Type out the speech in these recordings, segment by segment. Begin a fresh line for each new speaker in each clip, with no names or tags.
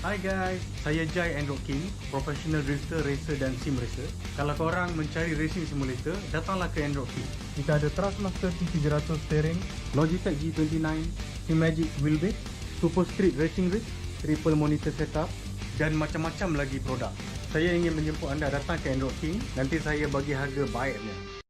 Hi guys, saya Jai Android King, professional drifter, racer dan sim racer. Kalau korang mencari racing simulator, datanglah ke Android King. Kita ada Thrustmaster T300 steering, Logitech G29, Simagic wheelbase, Super Street racing rig, triple monitor setup dan macam-macam lagi produk. Saya ingin menjemput anda datang ke Android King, nanti saya bagi harga baiknya.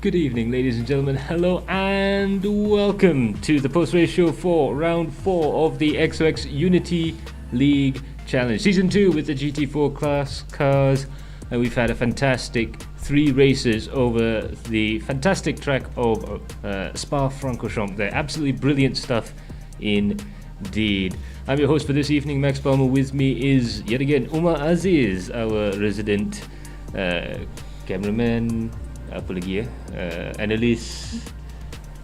Good evening, ladies and gentlemen. Hello and welcome to the post-race show for round 4 of the XOX Unity League Challenge Season 2 with the GT4 class cars. And we've had a fantastic 3 races over the fantastic track of Spa-Francorchamps. They're absolutely brilliant stuff indeed. I'm your host for this evening, Max Palmer. With me is yet again Umar Aziz, our resident cameraman, apa lagi analyst,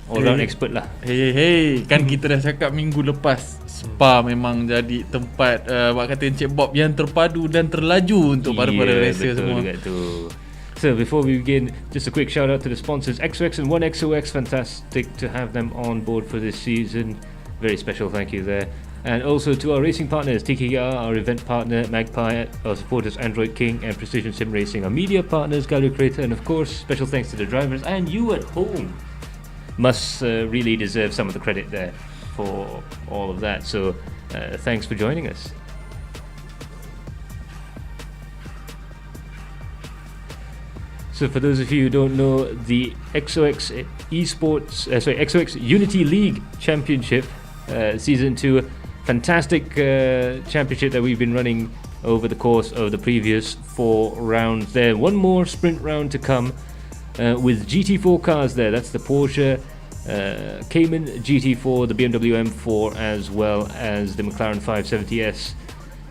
all-round expert lah.
Hey, kan kita dah cakap minggu lepas Spa memang jadi tempat buat kata Encik Bob yang terpadu dan terlaju untuk para-para racer semua.
So before we begin, just a quick shout out to the sponsors XOX and 1XOX. Fantastic to have them on board for this season. Very special thank you there. And also to our racing partners, TKKR, our event partner, Macpie, our supporters, Android King and Precision Sim Racing, our media partners, Galeri Kereta, and of course, special thanks to the drivers and you at home. Must really deserve some of the credit there for all of that. So thanks for joining us. So for those of you who don't know, the XOX Esports, XOX Unity League Championship Season 2, fantastic championship that we've been running over the course of the previous 4 rounds there. One more sprint round to come with GT4 cars there. That's the Porsche Cayman GT4, the BMW M4, as well as the McLaren 570S.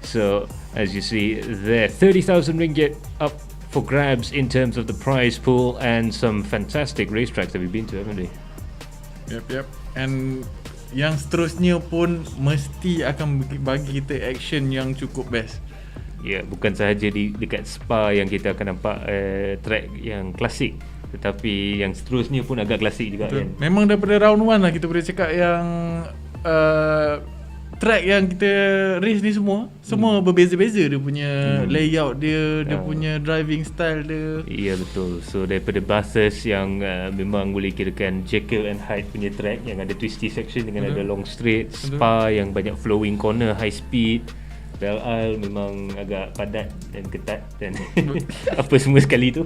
So as you see there, 30,000 ringgit up for grabs in terms of the prize pool, and some fantastic racetracks that we've been to, haven't we?
Yep. And yang seterusnya pun mesti akan bagi kita action yang cukup best.
Ya, bukan sahaja dekat Spa yang kita akan nampak track yang klasik, tetapi yang seterusnya pun agak klasik juga. Betul.
Kan. Memang daripada round 1 lah kita boleh cakap yang track yang kita race ni semua berbeza-beza dia punya layout dia, dia punya driving style dia.
Ya betul. So daripada buses yang memang boleh kirakan Jekyll and Hyde punya track yang ada twisty section dengan ada long straight, Spa yang banyak flowing corner, high speed, Belle Isle memang agak padat dan ketat dan apa semua sekali tu.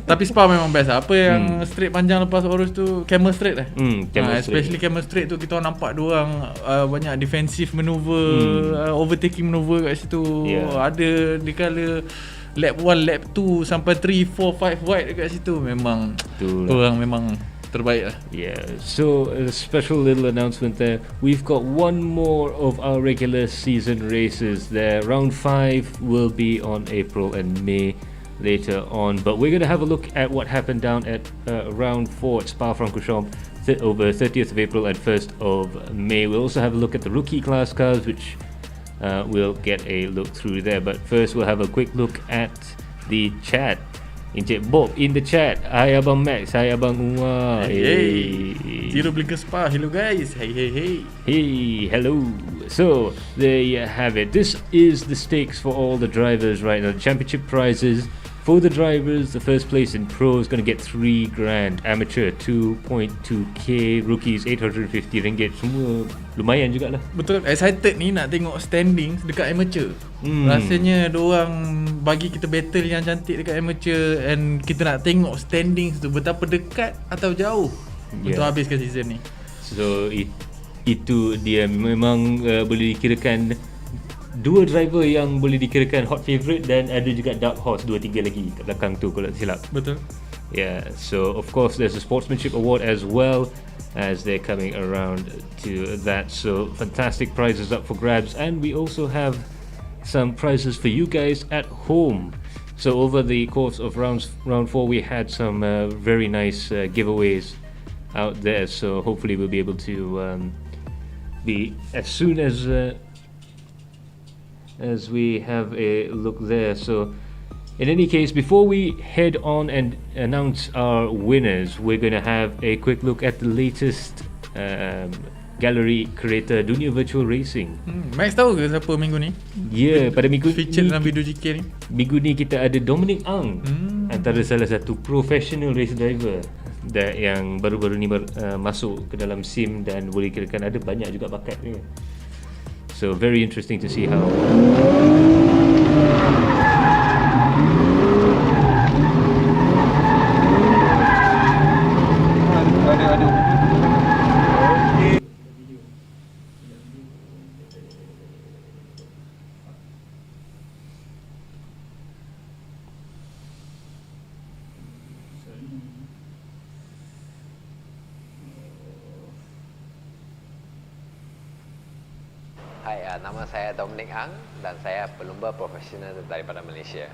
Tapi Spa memang best lah. Apa yang straight panjang lepas Orus tu, Camel Straight lah. Especially Camel Straight tu kita nampak diorang banyak defensive maneuver, overtaking maneuver kat situ. Ada di kala lap 1, lap 2 sampai 3, 4, 5 wide dekat situ. Memang diorang memang terbaik lah.
Yeah, so a special little announcement there. We've got one more of our regular season races there. Round 5 will be on April and May later on, but we're going to have a look at what happened down at round 4 at Spa-Francorchamps over 30th of April and 1st of May. We'll also have a look at the rookie class cars, which we'll get a look through there, but first we'll have a quick look at the chat. Encik Bob in the chat. Hai Abang Max, hai Abang Umar.
Hey. Zero Blinker Spa. Hello guys. Hey.
Hey, hello. So there you have it. This is the stakes for all the drivers right now. The championship prizes For the drivers, the first place in pro is going to get 3 grand, amateur 2.2k, rookies 850 ringgit. Semua lumayan jugalah.
Betul, excited ni nak tengok standings dekat amateur. Rasanya diorang bagi kita battle yang cantik dekat amateur, and kita nak tengok standings tu betapa dekat atau jauh untuk habiskan season ni.
So itu dia memang boleh dikirakan 2 driver yang boleh dikirakan hot favourite, dan ada juga dark horse 2-3 lagi kat belakang tu kalau tak silap.
Betul.
Yeah, so of course there's a sportsmanship award as well as they're coming around to that. So fantastic prizes up for grabs, and we also have some prizes for you guys at home. So over the course of round 4 we had some very nice giveaways out there. So hopefully we'll be able to be as soon as we have a look there. So in any case, before we head on and announce our winners, we're going to have a quick look at the latest Galeri Kereta Dunia Virtual Racing.
Max tahu ke siapa minggu ni?
Pada minggu
feature
ni,
dalam video GK ni.
Minggu ni kita ada Dominic Ang, antara salah satu professional race driver yang baru-baru ni masuk ke dalam sim, dan boleh kirakan ada banyak juga bakat ni. So very interesting to see how
Hai, nama saya Dominic Ang dan saya pelumba profesional daripada Malaysia.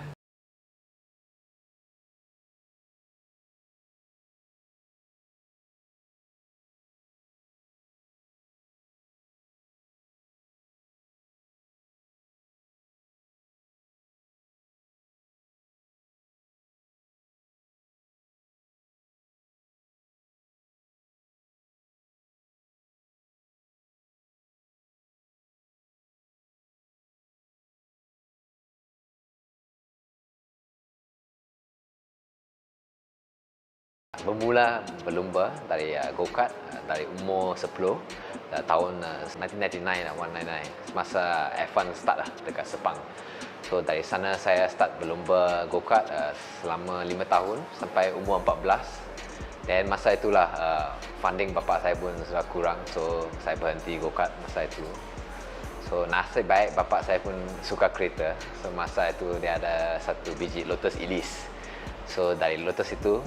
Bermula berlumba dari go-kart dari umur 10 tahun 1999 masa F1 start lah dekat Sepang. So dari sana saya start berlumba go-kart selama 5 tahun sampai umur 14. Dan masa itulah funding bapa saya pun sudah kurang, so saya berhenti go-kart masa itu. So nasib baik bapa saya pun suka kereta. So masa itu dia ada satu biji Lotus Elise. So dari Lotus itu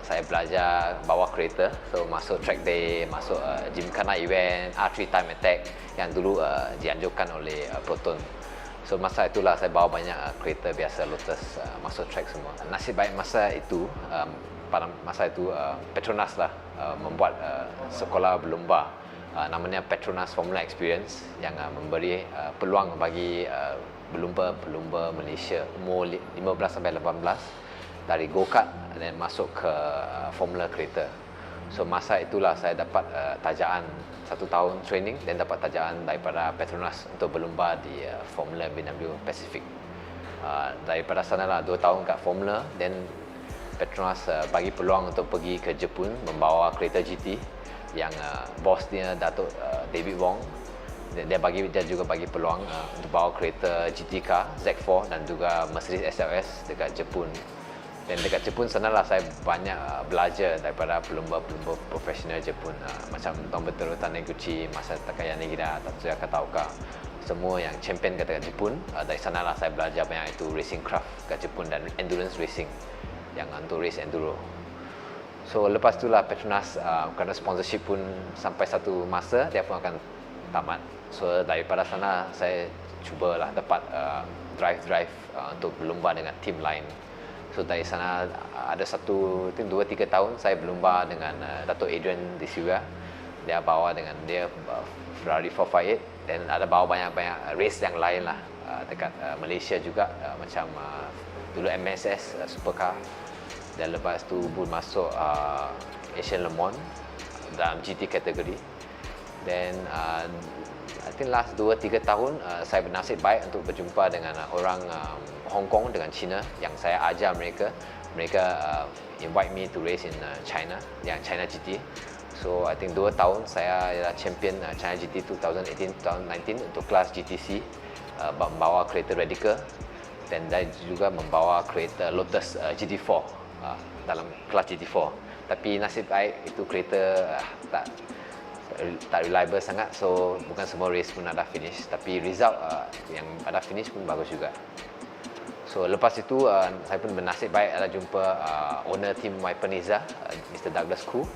saya belajar bawa kereta. So masuk track day, masuk Gymkhana event, R3 Time Attack yang dulu dianjurkan oleh Proton. So masa itulah saya bawa banyak kereta biasa Lotus masuk track semua. Nasib baik masa itu, pada masa itu Petronas lah membuat sekolah berlumba namanya Petronas Formula Experience yang memberi peluang bagi pelumba Malaysia umur 15 sampai 18 dari go-kart dan masuk ke formula kereta. So masa itulah saya dapat tajaan 1 tahun training dan dapat tajaan daripada Petronas untuk berlumba di Formula BMW Pacific. Daripada sanalah 2 tahun kat formula, dan Petronas bagi peluang untuk pergi ke Jepun membawa kereta GT yang bos dia Datuk David Wong. Dia juga bagi peluang untuk bawa kereta GT car Z4 dan juga Mercedes SLS dekat Jepun. Dan dekat Jepun sanalah saya banyak belajar daripada pelumba-pelumba profesional Jepun, macam Tombetoro Taniguchi, Masa Takaya Negira, Tatsuya Kataoka, semua yang champion kat Jepun. Dari sanalah saya belajar banyak itu racing craft kat Jepun dan endurance racing yang untuk race enduro. So lepas itulah Petronas kerana sponsorship pun sampai satu masa dia pun akan tamat. So daripada sana saya cubalah dapat drive untuk berlumba dengan tim lain. So dari sana ada 2-3 tahun saya berlumba dengan Dato' Adrian di Syria. Dia bawa dengan dia Ferrari 458 dan ada bawa banyak race yang lain lah dekat Malaysia juga, macam dulu MSS Supercar, dan lepas tu pun masuk Asian Le Mans dalam GT kategori. Then I think last 2-3 tahun saya bernasib baik untuk berjumpa dengan orang Hong Kong dengan China yang saya ajar mereka. Mereka invite me to race in China, yang China GT. So I think 2 tahun saya adalah champion China GT 2018-2019 untuk kelas GTC, membawa kereta Radical, dan saya juga membawa kereta Lotus GT4 dalam kelas GT4. Tapi nasib baik itu kereta tak reliable sangat, so bukan semua race pun ada finish, tapi result yang ada finish pun bagus juga. So lepas itu saya pun bernasib baik ada jumpa owner team Macpie, Mr. Douglas Khoo.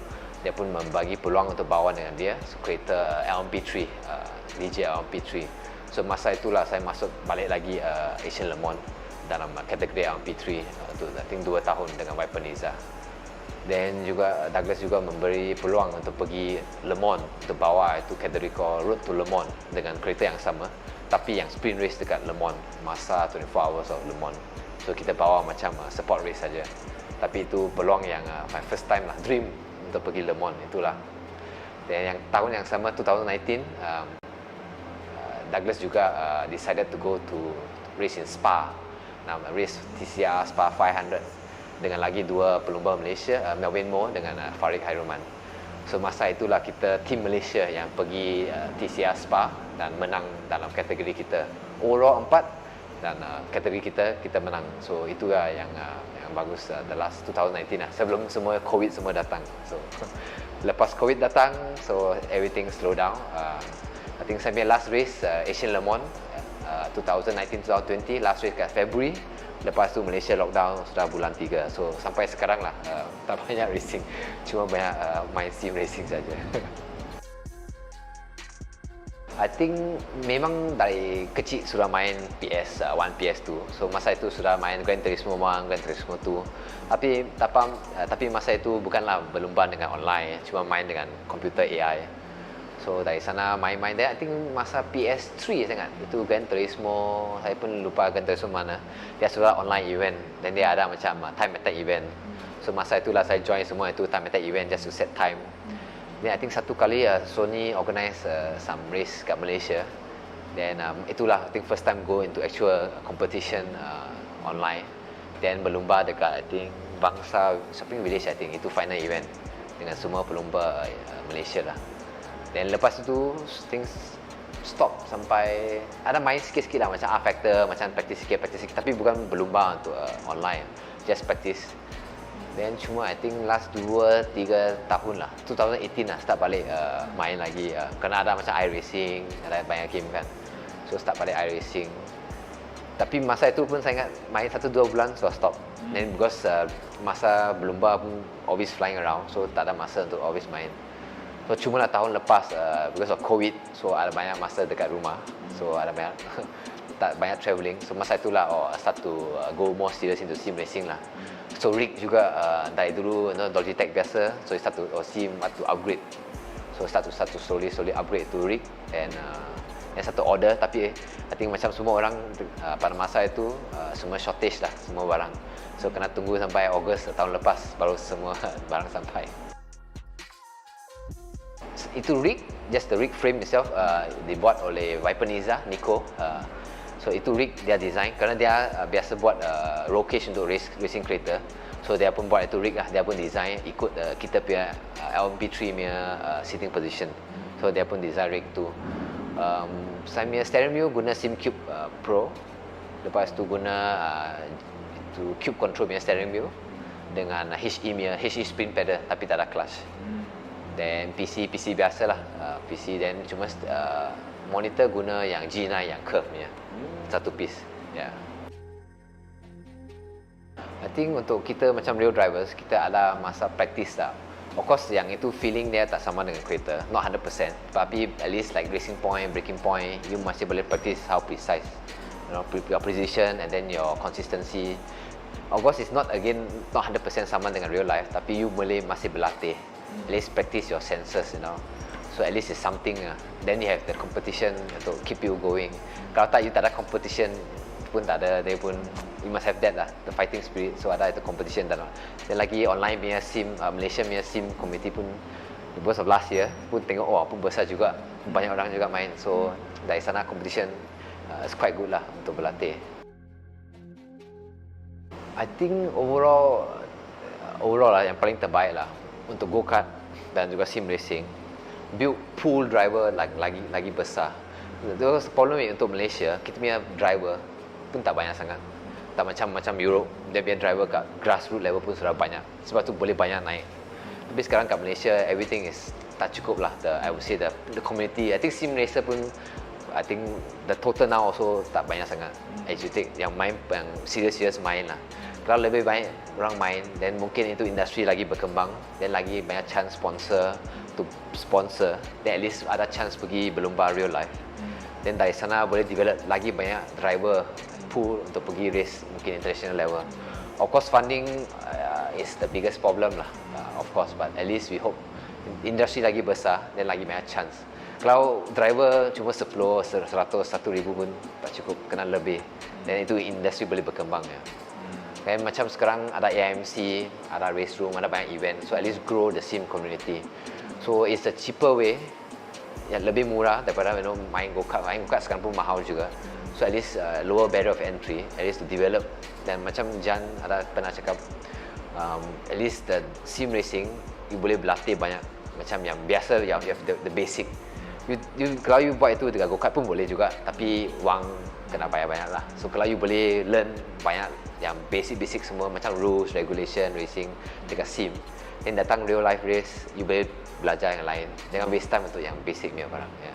Dia pun membagi peluang untuk bawa dengan dia kereta LMP3, DJ LMP3. So masa itulah saya masuk balik lagi Asian Le Mans dalam kategori LMP3 untuk I think 2 tahun dengan Macpie. Dan juga Douglas juga memberi peluang untuk pergi Le Mans untuk bawa itu kategori called Road to Le Mans dengan kereta yang sama, tapi yang sprint race dekat Le Mans, masa 24 hours of Le Mans. So kita bawa macam support race saja. Tapi itu peluang yang my first time lah, dream untuk pergi Le Mans itulah. Dan yang tahun yang sama 2019 Douglas juga decided to go to race in Spa. Race TCR Spa 500 dengan lagi 2 pelumba Malaysia, Melvin Moore dengan Farid Hairuman. So masa itulah kita tim Malaysia yang pergi TCR Spa dan menang dalam kategori kita. Overall 4 dan kategori kita menang. So itulah yang bagus the last 2019 lah. Sebelum semua COVID semua datang. So lepas COVID datang, so everything slow down. I think saya punya last race Asian Le Mans 2019-2020, last race kat February. Lepas tu Malaysia lockdown sudah bulan 3. So sampai sekarang lah tak banyak racing. Cuma banyak main sim racing saja. I think memang dari kecil sudah main PS1, PS2. So masa itu sudah main Gran Turismo 1, Gran Turismo 2. Tapi masa itu bukanlah berlumba dengan online, cuma main dengan komputer AI. So dari sana main-main dia, I think masa PS3 sangat. Itu Gran Turismo, saya pun lupa Gran Turismo mana. Dia sudah online event dan dia ada macam time attack event. So masa itulah saya join semua itu time attack event just to set time. Then I think satu kali Sony organize some race kat Malaysia. Then itulah I think first time go into actual competition online. Then berlumba dekat I think Bangsa Shopping Village, I think itu final event dengan semua pelumba Malaysia lah. Dan lepas itu things stop sampai ada main sikit-sikit lah macam factor, macam practice sikit, tapi bukan berlumba untuk online, just practice. Then cuma I think last 2-3 tahun lah, 2018 lah start balik main lagi, kerana ada macam iRacing, ada banyak game kan, so start balik iRacing. Tapi masa itu pun saya ingat main 1-2 bulan so stop. Then because masa berlumba pun always flying around, so tak ada masa untuk always main. So cuma lah tahun lepas because of COVID, so ada banyak masa dekat rumah, so ada banyak tak banyak travelling. So masa itulah start to go more serious into sim racing lah. So rig juga dari dulu Logitech biasa, so start to sim to upgrade. So start to slowly upgrade to rig and satu order. Tapi I think macam semua orang pada masa itu semua shortage lah semua barang. So kena tunggu sampai Ogos tahun lepas baru semua barang sampai. Itu rig, just the rig frame itself dibuat oleh Viperniza, Nico. So itu rig dia design kerana dia biasa buat roll cage untuk racing kereta. So dia pun buat itu rig lah, dia pun design ikut kita punya LMP3 punya sitting position. So dia pun design rig tu. Saya punya steering wheel guna SimCube Pro. Lepas tu guna itu Cube Control punya steering wheel dengan HE spin pedal tapi tak ada clutch. Dan PC biasalah, PC dan cuma monitor guna yang G9 yang curve punya satu piece. Yeah. I think untuk kita macam real drivers, kita ada masa practice lah. Of course yang itu feeling dia tak sama dengan kereta, not 100%. Tapi at least like racing point, braking point, you masih boleh practice how precise, your precision and then your consistency. Of course it's not 100% sama dengan real life, tapi you boleh masih berlatih. At least practice your senses, So at least it's something. Then you have the competition to keep you going. Kalau tak, you tak ada competition pun tak ada, they pun you must have that lah, the fighting spirit. So ada itu competition dan lagi online punya sim, Malaysia punya sim community pun because of last year pun tengok apa besar juga, banyak orang juga main. So dari sana competition is quite good lah untuk berlatih. I think overall lah yang paling terbaik lah untuk go-kart dan juga sim racing, build pool driver lagi besar. Terus problem untuk Malaysia, kita punya driver pun tak banyak sangat. Tak macam Europe, dia punya driver kat grassroots level pun sudah banyak. Sebab tu boleh banyak naik. Tapi sekarang kat Malaysia, everything is tak cukup lah. I would say the community, I think sim racer pun, I think the total now also tak banyak sangat. As you take yang main, yang serious main lah. Kalau lebih banyak orang main, then mungkin itu industri lagi berkembang, then lagi banyak chance sponsor to sponsor, then at least ada chance pergi berlumba real life. Then dari sana boleh develop lagi banyak driver pool untuk pergi race mungkin international level. Of course funding is the biggest problem lah, of course, but at least we hope industri lagi besar dan lagi banyak chance. Kalau driver cuma 10, 100, 1,000 pun tak cukup, kena lebih, dan itu industri boleh berkembang ya. Kan macam sekarang ada AIMC, ada race room, ada banyak event, so at least grow the sim community. So it's a cheaper way, yang lebih murah daripada main go-kart. Main go-kart sekarang pun mahal juga. So at least lower barrier of entry, at least to develop. Dan macam Jan ada pernah cakap, at least the sim racing, you boleh berlatih banyak. Macam yang biasa, you have the basic. Kalau you buat itu dengan go-kart pun boleh juga, tapi wang kena bayar banyak lah. So kalau you boleh learn banyak yang basic semua, macam rules, regulation, racing dekat sim, dan datang real life race, you boleh belajar yang lain. Jangan waste time untuk yang basic punya barang ya.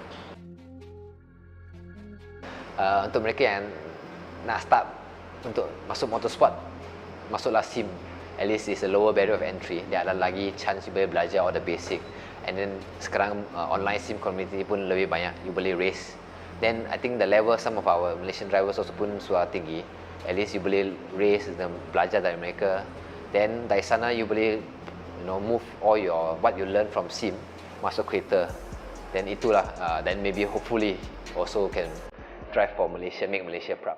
Untuk mereka yang nak start untuk masuk motorsport, masuklah sim. At least it's a lower barrier of entry. Dia ada lagi chance you boleh belajar all the basic. And then sekarang online sim community pun lebih banyak. You boleh race. Then I think the level some of our Malaysian drivers also pun sudah tinggi. At least you boleh race dan belajar dari mereka. Then dari sana you boleh move all what you learn from sim masuk kereta. Then itulah then maybe hopefully also can drive for Malaysia, make Malaysia proud.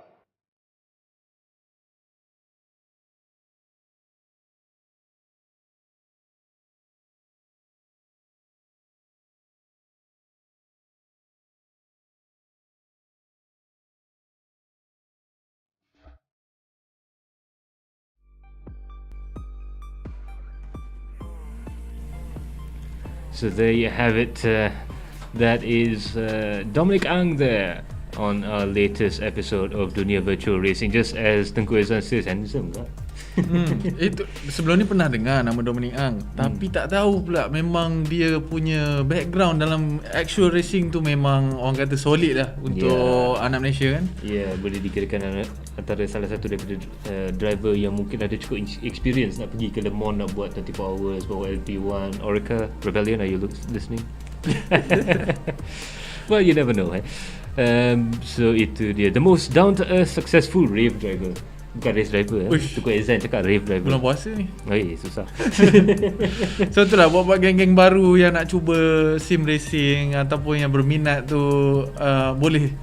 So there you have it. That is Dominic Ang there on our latest episode of Dunia Virtual Racing. Just as Tengku Ezan says, handsome tak?
Itu sebelum ni pernah dengar nama Dominic Ang, tapi tak tahu pula memang dia punya background dalam actual racing tu memang orang kata solid lah untuk anak Malaysia kan.
Boleh dikirakan antara salah satu daripada driver yang mungkin ada cukup experience nak pergi ke Le Mans, nak buat 24 hours, bawa LP1. Orica Rebellion, are you listening? Well, you never know. So itu dia, the most down to earth successful rave driver. Bukan race driver. Tukar Ezan cakap rave driver.
Bulan puasa ni.
Susah.
So itulah, buat geng-geng baru yang nak cuba sim racing ataupun yang berminat tu, boleh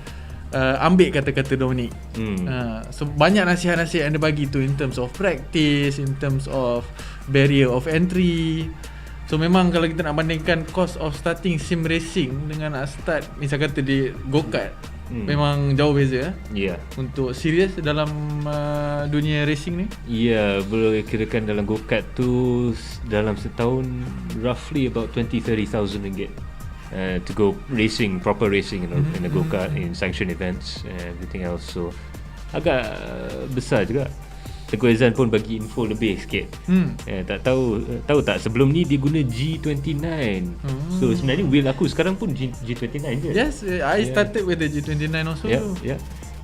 ambil kata-kata Dominic. So banyak nasihat-nasihat yang dia bagi tu in terms of practice, in terms of barrier of entry. So memang kalau kita nak bandingkan cost of starting sim racing dengan nak start misal kata di go-kart, memang jauh beza untuk serius dalam dunia racing ni.
Boleh kirakan dalam go-kart tu dalam setahun roughly about 20-30,000 ringgit to go racing, proper racing, in a go-kart, in sanctioned events and everything else. So agak besar juga. Tengku Ezan pun bagi info lebih sikit. Tak tahu tak, sebelum ni dia guna G29. So sebenarnya wheel aku sekarang pun G29 je.
Yes, I started with the G29 also.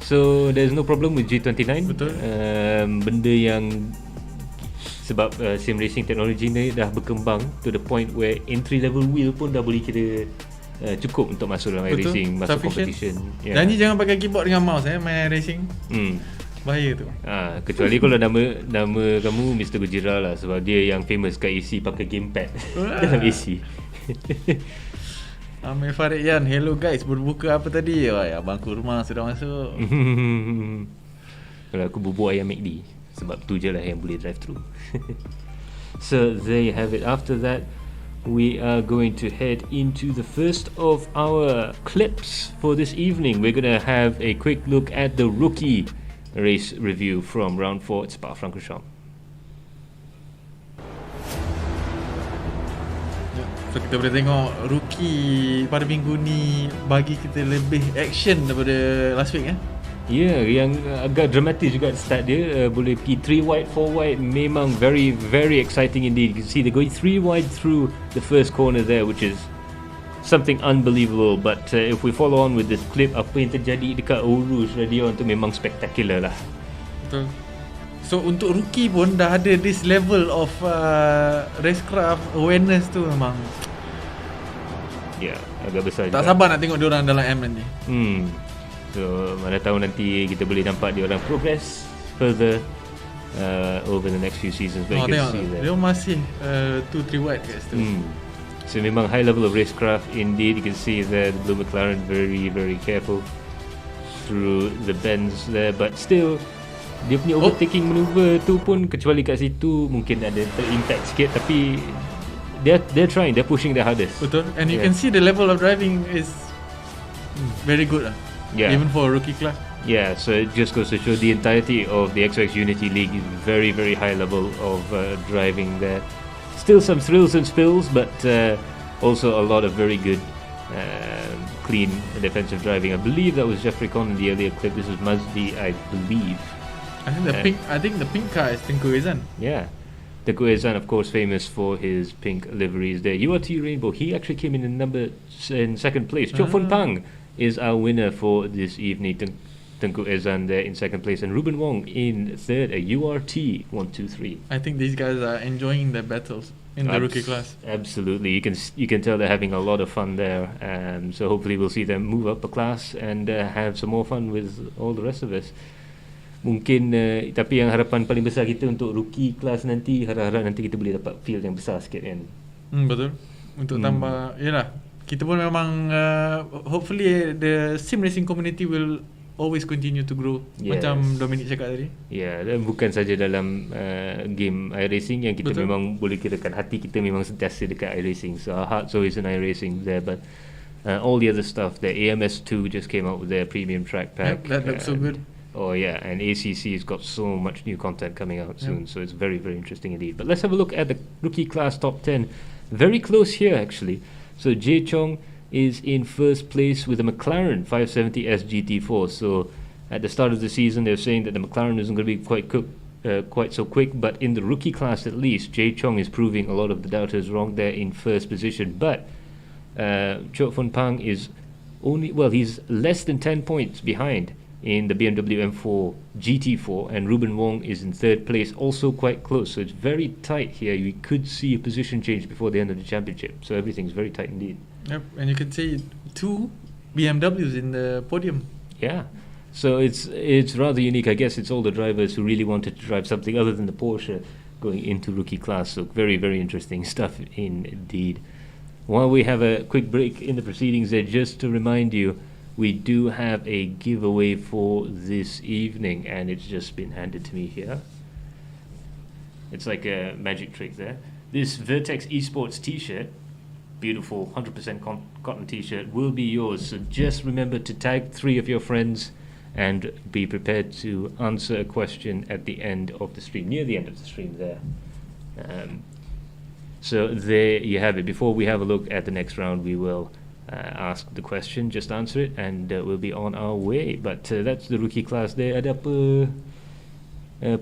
So there's no problem with G29.
Betul.
Benda yang sebab sim racing technology ni dah berkembang to the point where entry level wheel pun dah boleh kira cukup untuk masuk dalam racing, masuk competition.
Janji jangan pakai keyboard dengan mouse main racing. Bahaya tu.
Kecuali kalau nama kamu Mr. Gujira lah, sebab dia yang famous kat AC pakai gamepad dalam AC.
Amir Farid Yan, hello guys, berbuka apa tadi? Abang kurma sudah masuk.
Kalau aku bubur ayam McD, sebab tu je lah yang boleh drive through. So there you have it. After that, we are going to head into the first of our clips for this evening. We're going to have a quick look at the rookie race review from round 4 at Spa-Francorchamps.
So kita boleh tengok rookie pada minggu ni bagi kita lebih action daripada last week.
Ya, yang agak dramatis juga start dia. Boleh pergi 3 wide, 4 wide. Memang very, very exciting indeed. You can see they're going 3 wide through the first corner there, which is something unbelievable. But if we follow on with this clip, apa yang terjadi dekat Urus Radio tu memang spectacular lah.
Betul. So untuk rookie pun dah ada this level of racecraft awareness tu memang.
Ya, agak besar
tak
juga.
sabar nak tengok diorang dalam M nanti.
So mana tahu nanti kita boleh nampak diorang progress further over the next few seasons. But you can see that
dia masih 2-3 wide kat situ.
So memang high level of racecraft indeed. You can see that the Blue McLaren very, very careful through the bends there, but still dia punya overtaking maneuver tu pun, kecuali kat situ mungkin ada ter-impact sikit, tapi they're trying, they're pushing their hardest.
Betul. And you can see the level of driving is very good lah.
Yeah.
Even for a rookie class.
Yeah, so it just goes to show the entirety of the XOX Unity League is very, very high level of driving there. Still some thrills and spills, but also a lot of very good clean defensive driving. I believe that was Jeffrey Conn in the earlier clip. This is Mazdi, I believe.
I think the pink car is Tengku Ezan.
Yeah. Tengku Ezan, of course, famous for his pink liveries there. URT Rainbow, he actually came in second place. Chok Fun Pang is our winner for this evening. Tengku Ezan there in second place, and Ruben Wong in third, a URT 1-2-3.
I think these guys are enjoying their battles in the rookie class.
Absolutely, you can tell they're having a lot of fun there, so hopefully we'll see them move up a class and have some more fun with all the rest of us. Mungkin tapi yang harapan paling besar kita untuk rookie class nanti, harap-harap nanti kita boleh dapat field yang besar sikit kan.
Betul. Untuk tambah, yalah, kita pun memang hopefully the sim racing community will always continue to grow.
Yes.
Macam Dominic cakap tadi.
Ya, dan bukan saja dalam game iRacing yang kita memang boleh kirakan hati kita memang sentiasa dekat iRacing. So our heart's always in iRacing there, but all the other stuff, the AMS2 just came out with their premium track pack.
Yep, that looks so good.
Oh yeah, and ACC's got so much new content coming out soon, so it's very, very interesting indeed. But let's have a look at the rookie class top 10. Very close here actually. So Jae Chong is in first place with a McLaren 570 SGT4. So at the start of the season, they're saying that the McLaren isn't going to be quite so quick, but in the rookie class at least, Jae Chong is proving a lot of the doubters wrong there in first position. But Chok Fun Pang is he's less than 10 points behind in the BMW M4 GT4, and Ruben Wong is in third place, also quite close. So it's very tight here. We could see a position change before the end of the championship. So everything's very tight indeed.
Yep, and you can see 2 BMWs in the podium.
Yeah, so it's rather unique. I guess it's all the drivers who really wanted to drive something other than the Porsche going into rookie class. So very, very interesting stuff indeed. While we have a quick break in the proceedings there, just to remind you, we do have a giveaway for this evening, and it's just been handed to me here. It's like a magic trick there. This Vertex Esports t-shirt, beautiful 100% cotton t-shirt, will be yours. So just remember to tag 3 of your friends and be prepared to answer a question at the end of the stream, near the end of the stream there. So there you have it. Before we have a look at the next round, we will ask the question, just answer it, and we'll be on our way. But that's the rookie class there. Ada apa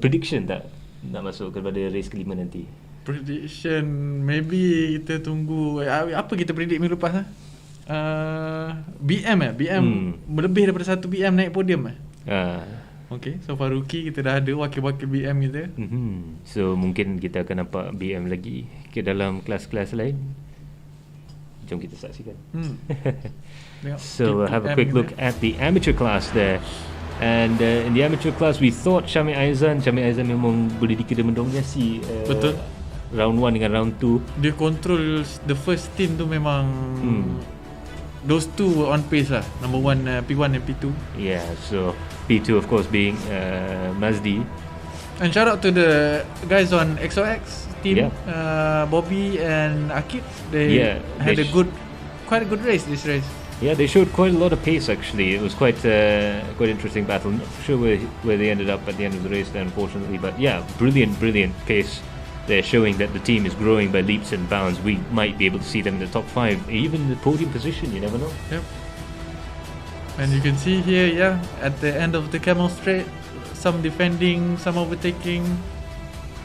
prediction tak nak masuk kepada race kelima nanti?
Prediction, maybe kita tunggu apa kita predict minggu lepas BM lebih daripada 1 BM naik podium Okay, so far rookie kita dah ada wakil-wakil BM kita.
So mungkin kita akan nampak BM lagi ke dalam kelas-kelas lain. Jom kita saksikan. So we'll have a quick look at the amateur class there. And in the amateur class, we thought Syamil Aizan memang boleh dikira mendominasi round 1 dengan round 2.
Dia control the first team tu memang those two were on pace lah. Number 1 P1 and P2.
Yeah, so P2 of course being Mazdi.
And shout out to the guys on XOX team, Bobby and Akib. They had quite a good race this race.
Yeah, they showed quite a lot of pace actually. It was quite interesting battle. Not sure where they ended up at the end of the race there, unfortunately. But yeah, brilliant pace. They're showing that the team is growing by leaps and bounds. We might be able to see them in the top 5, even the podium position. You never know.
Yep. And you can see here, at the end of the Camel Straight, some defending, some overtaking.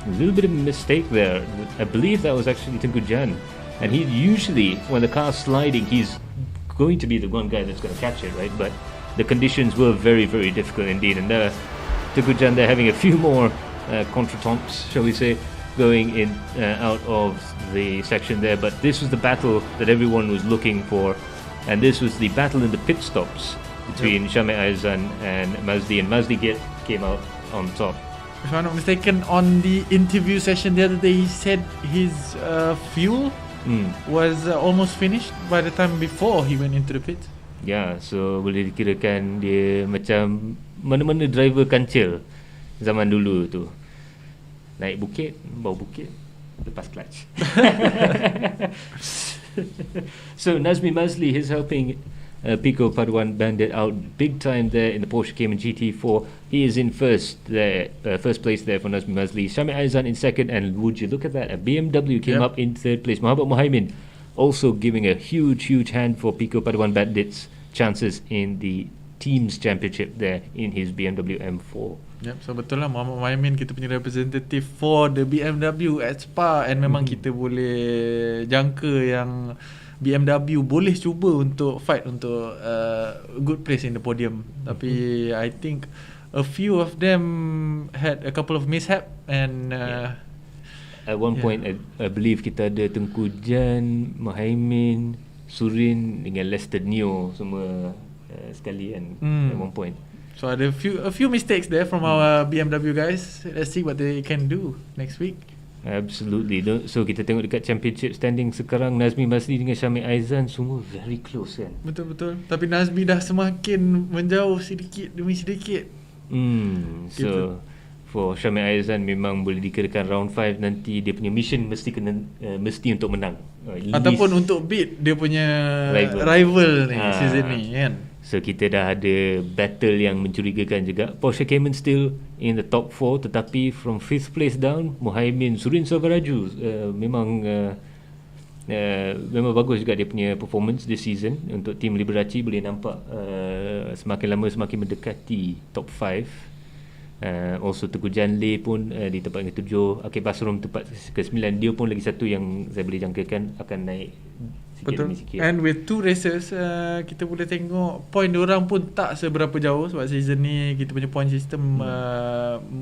A little bit of a mistake there. I believe that was actually Tengku Jan. And he usually, when the car's sliding, he's going to be the one guy that's going to catch it, right? But the conditions were very, very difficult indeed. And Tengku Jan, they're having a few more contretemps, shall we say, going in out of the section there. But this was the battle that everyone was looking for. And this was the battle in the pit stops between Syamil Aizan and Mazdi. And Mazdi came out on top.
If I'm not mistaken, on the interview session the other day, he said his fuel was almost finished by the time before he went into the pit.
Yeah, so boleh dikirakan dia macam mana-mana driver kancil zaman dulu tu. Naik bukit, bawa bukit, lepas clutch. So Nazmi Mazli is helping Pico Paduan Bandit out big time there in the Porsche Cayman GT4. He is in first place there for Nazmi Mazli. Syamil Aizan in second, and would you look at that, a BMW came up in third place. Muhammad Muhaimin also giving a huge hand for Pico Paduan Bandit's chances in the teams championship there in his BMW M4.
Yep, so betul lah, Muhammad Muhaimin kita punya representative for the BMW at Spa, and memang kita boleh jangka yang BMW boleh cuba untuk fight untuk good place in the podium. Tapi I think a few of them had a couple of mishap and
at one point I believe kita ada Tengku Jan, Muhaimin, Surin dengan Lester Neo semua sekali kan at one point.
So ada a few mistakes there from our BMW guys. Let's see what they can do next week.
Absolutely. So kita tengok dekat championship standing sekarang, Nazmi Mazli dengan Syamil Aizan semua very close kan.
Betul. Tapi Nazmi dah semakin menjauh sedikit demi sedikit.
So for Syamil Aizan memang boleh dikirakan round 5 nanti dia punya mission mesti untuk menang.
Ataupun untuk beat dia punya rival ni season ni kan.
So kita dah ada battle yang mencurigakan juga. Porsche Cayman still in the top 4, tetapi from 5th place down, Muhaimin, Surin Sogaraju memang bagus juga dia punya performance this season. Untuk tim Liberace boleh nampak semakin lama semakin mendekati top 5. Also Tengku Jan Lay pun di tempat ke-7, Akib Basrom tempat ke-9. Dia pun lagi satu yang saya boleh jangkakan akan naik sikit demi sikit.
And with 2 races, kita boleh tengok point diorang pun tak seberapa jauh, sebab season ni kita punya point system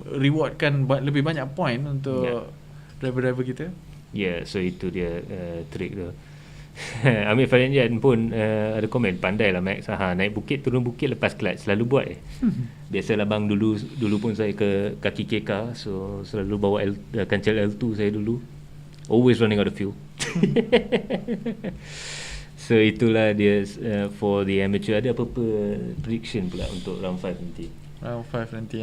rewardkan lebih banyak point untuk driver-driver kita.
So itu dia trick tu. Amir Farian pun ada komen, pandai lah Max, naik bukit turun bukit lepas clutch, selalu buat biasalah bang, dulu pun saya ke kaki KK, so selalu bawa kancil L2 saya dulu, always running out of fuel. So itulah dia for the amateur. Ada apa-apa prediction pula untuk round 5 nanti?
Round 5 nanti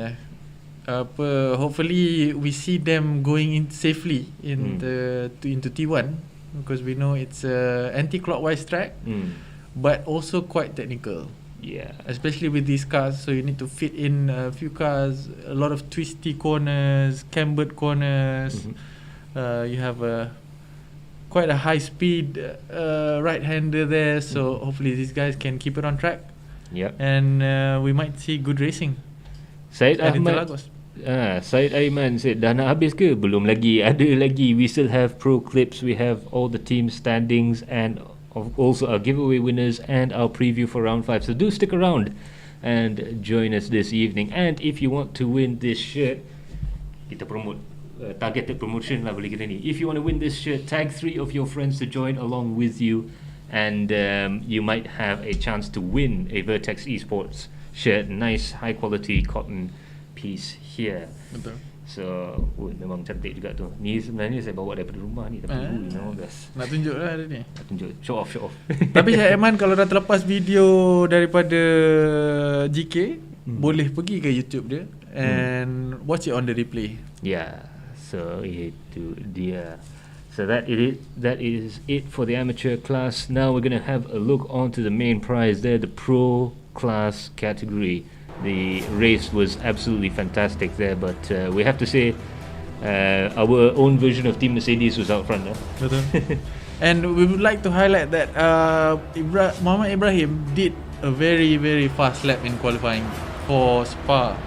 hopefully we see them going in safely into T1, because we know it's a anti-clockwise track, but also quite technical. Especially with these cars, so you need to fit in a few cars, a lot of twisty corners, cambered corners. You have quite a high speed right-hander there, so hopefully these guys can keep it on track. And we might see good racing.
Syed Aiman said, dah nak habis ke? Belum lagi, ada lagi. We still have pro clips, we have all the team standings, and also our giveaway winners and our preview for round 5. So do stick around and join us this evening. And if you want to win this shirt, kita promote targeted promotion lah boleh kira ni. If you want to win this shirt, tag 3 of your friends to join along with you, and you might have a chance to win a Vertex Esports shirt. Nice high quality cotton piece here.
Betul.
So memang cantik juga tu. Ni sebenarnya saya bawa daripada rumah ni, tapi
nak tunjuk lah hari ni.
Nak tunjuk, show off.
Tapi Syed Aiman, kalau dah terlepas video daripada GK, boleh pergi ke YouTube dia and watch it on the replay.
Yeah, so itu dia. So that is it for the amateur class. Now we're going to have a look onto the main prize there, the pro class category. The race was absolutely fantastic there, but we have to say our own version of Team Mercedes was out front.
Betul. And we would like to highlight that Muhammad Ibrahim did a very, very fast lap in qualifying for Spa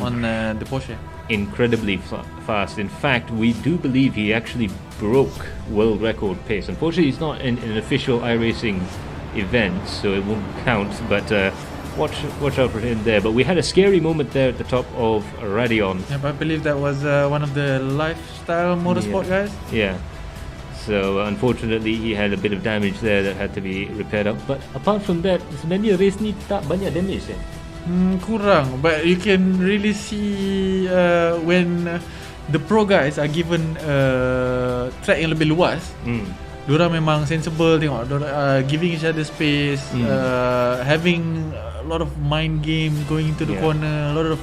on the Porsche.
Incredibly fast. In fact, we do believe he actually broke world record pace. Unfortunately, it's not an official iRacing event, so it won't count, but watch out for him there. But we had a scary moment there at the top of Radeon.
Yep, I believe that was one of the lifestyle motorsport guys.
Yeah. So unfortunately he had a bit of damage there that had to be repaired up. But apart from that, sebenarnya race ni tak banyak damage
kurang, but you can really see when the pro guys are given track yang lebih luas, diorang memang sensible, tengok giving each other space, having a lot of mind game going into the corner, a lot of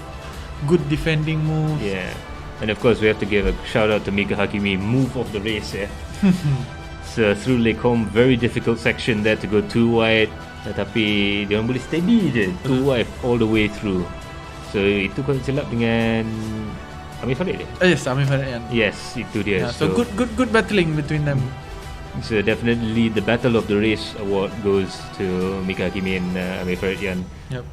good defending moves.
Yeah. And of course we have to give a shout out to Mika Hakimi, move of the race. So through Lecom, very difficult section there to go too wide, tetapi dia orang boleh steady je too wide all the way through. So itu kalau silap dengan Amir Farid.
Yes, Amir Farid.
Yes, itu dia.
So good battling between them.
So definitely the battle of the race award goes to Mika Hakimi and Amir Farid.
Yep.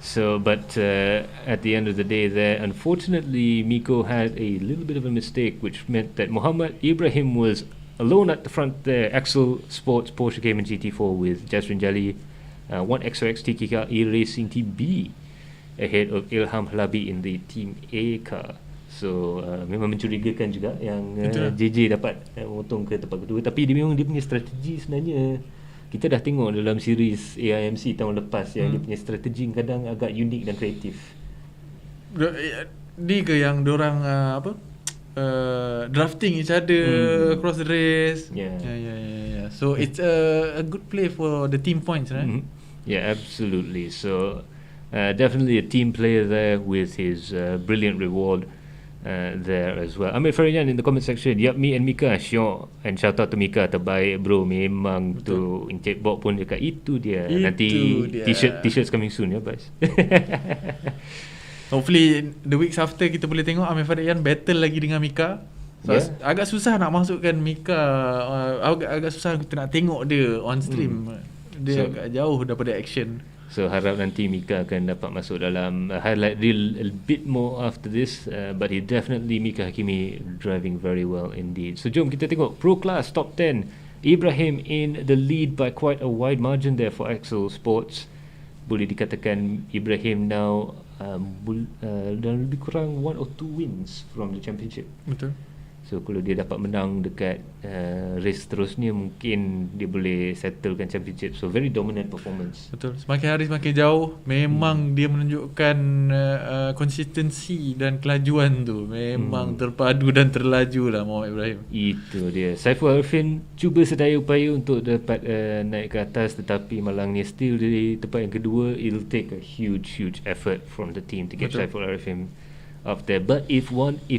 So, but at the end of the day there, unfortunately, Miko had a little bit of a mistake, which meant that Muhammad Ibrahim was alone at the front there. XOX Sports Porsche Cayman GT4 with Jasrin Jali, one XOX TKKR Racing Team B, ahead of Ilham Halabi in the Team A car. So memang mencurigakan juga yang JJ dapat motong ke tempat kedua. Tapi dia punya strategi sebenarnya kita dah tengok dalam series AIMC tahun lepas yang dia punya strategi kadang agak unik dan kreatif.
Ni ke yang diorang drafting each other across the race. Yeah. So it's a good play for the team points, right?
Yeah, absolutely. So definitely a team player there with his brilliant reward there as well. Amir Farian in the comment section, yep, me and Mika sure, and shout out to Mika, terbaik bro, memang. Betul. Tu Encik Bob pun dekat itu dia. Nanti t-shirts coming soon ya guys.
Hopefully the weeks after kita boleh tengok Amir Farian battle lagi dengan Mika. So, agak susah nak masukkan Mika, agak susah kita nak tengok dia on stream. Dia agak jauh daripada action.
So harap nanti Mika akan dapat masuk dalam highlight reel a bit more after this, but he definitely, Mika Hakimi driving very well indeed. So jom kita tengok Pro Class Top 10. Ibrahim in the lead by quite a wide margin there for XOX Sports. Boleh dikatakan Ibrahim now dan lebih kurang 1 or 2 wins from the championship.
Betul.
So kalau dia dapat menang dekat race terusnya, mungkin dia boleh settlekan championship. So very dominant performance.
Betul. Semakin hari semakin jauh, memang dia menunjukkan konsistensi dan kelajuan tu. Memang terpadu dan terlaju lah Muhammad Ibrahim.
Itu dia. Saiful Arifin cuba sedaya upaya untuk dapat naik ke atas, tetapi malangnya still di tempat yang kedua. It'll take a huge effort from the team to get Saiful Arifin up there. But if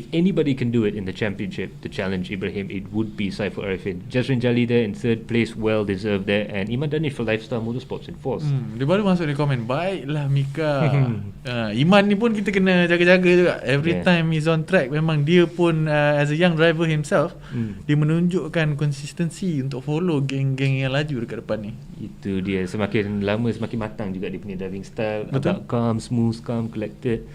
anybody can do it in the championship to challenge Ibrahim, it would be Saiful Arifin. Jasrin Jali there in third place, well deserved there, and Iman Danish for Lifestyle Motorsports in fourth.
Dia baru masuk di komen, baiklah Mika. Iman ni pun kita kena jaga-jaga juga. Every time he's on track, memang dia pun as a young driver himself, dia menunjukkan konsistensi untuk follow geng-geng yang laju dekat depan ni.
Itu dia, semakin lama semakin matang juga dia punya driving style.
Betul.
Agak calm, smooth, calm, collected.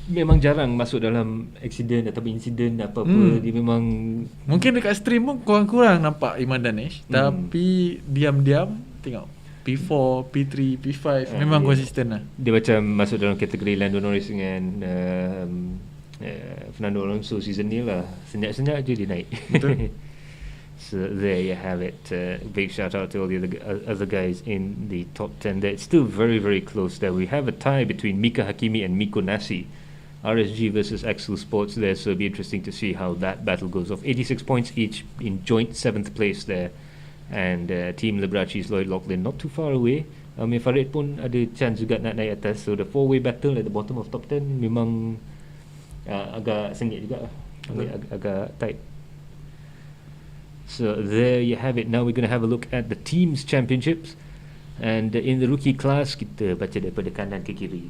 Memang jarang masuk dalam accident atau insiden apa-apa. Dia memang
mungkin dekat stream pun kurang-kurang nampak Iman Danish, tapi diam-diam tengok P4, P3, P5 memang konsisten lah.
Dia macam masuk dalam kategori Lando Norris dengan Fernando Alonso season ni lah. Senyap-senyap je dia naik. Betul. So there you have it. Big shout out to all the other guys in the top 10 there. It's still very close there. We have a tie between Mika Hakimi and Miko Nasi. RSG versus XOX Sports there, so it'll be interesting to see how that battle goes off. 86 points each in joint 7th place there, and Team Librachi's Lloyd Lachlan not too far away Amir Farid pun ada chance juga nak naik atas. So the 4-way battle at the bottom of top 10 memang agak sengit juga lah. Agak tight. So there you have it. Now we're going to have a look at the teams championships. And in the rookie class, kita baca daripada kanan ke kiri.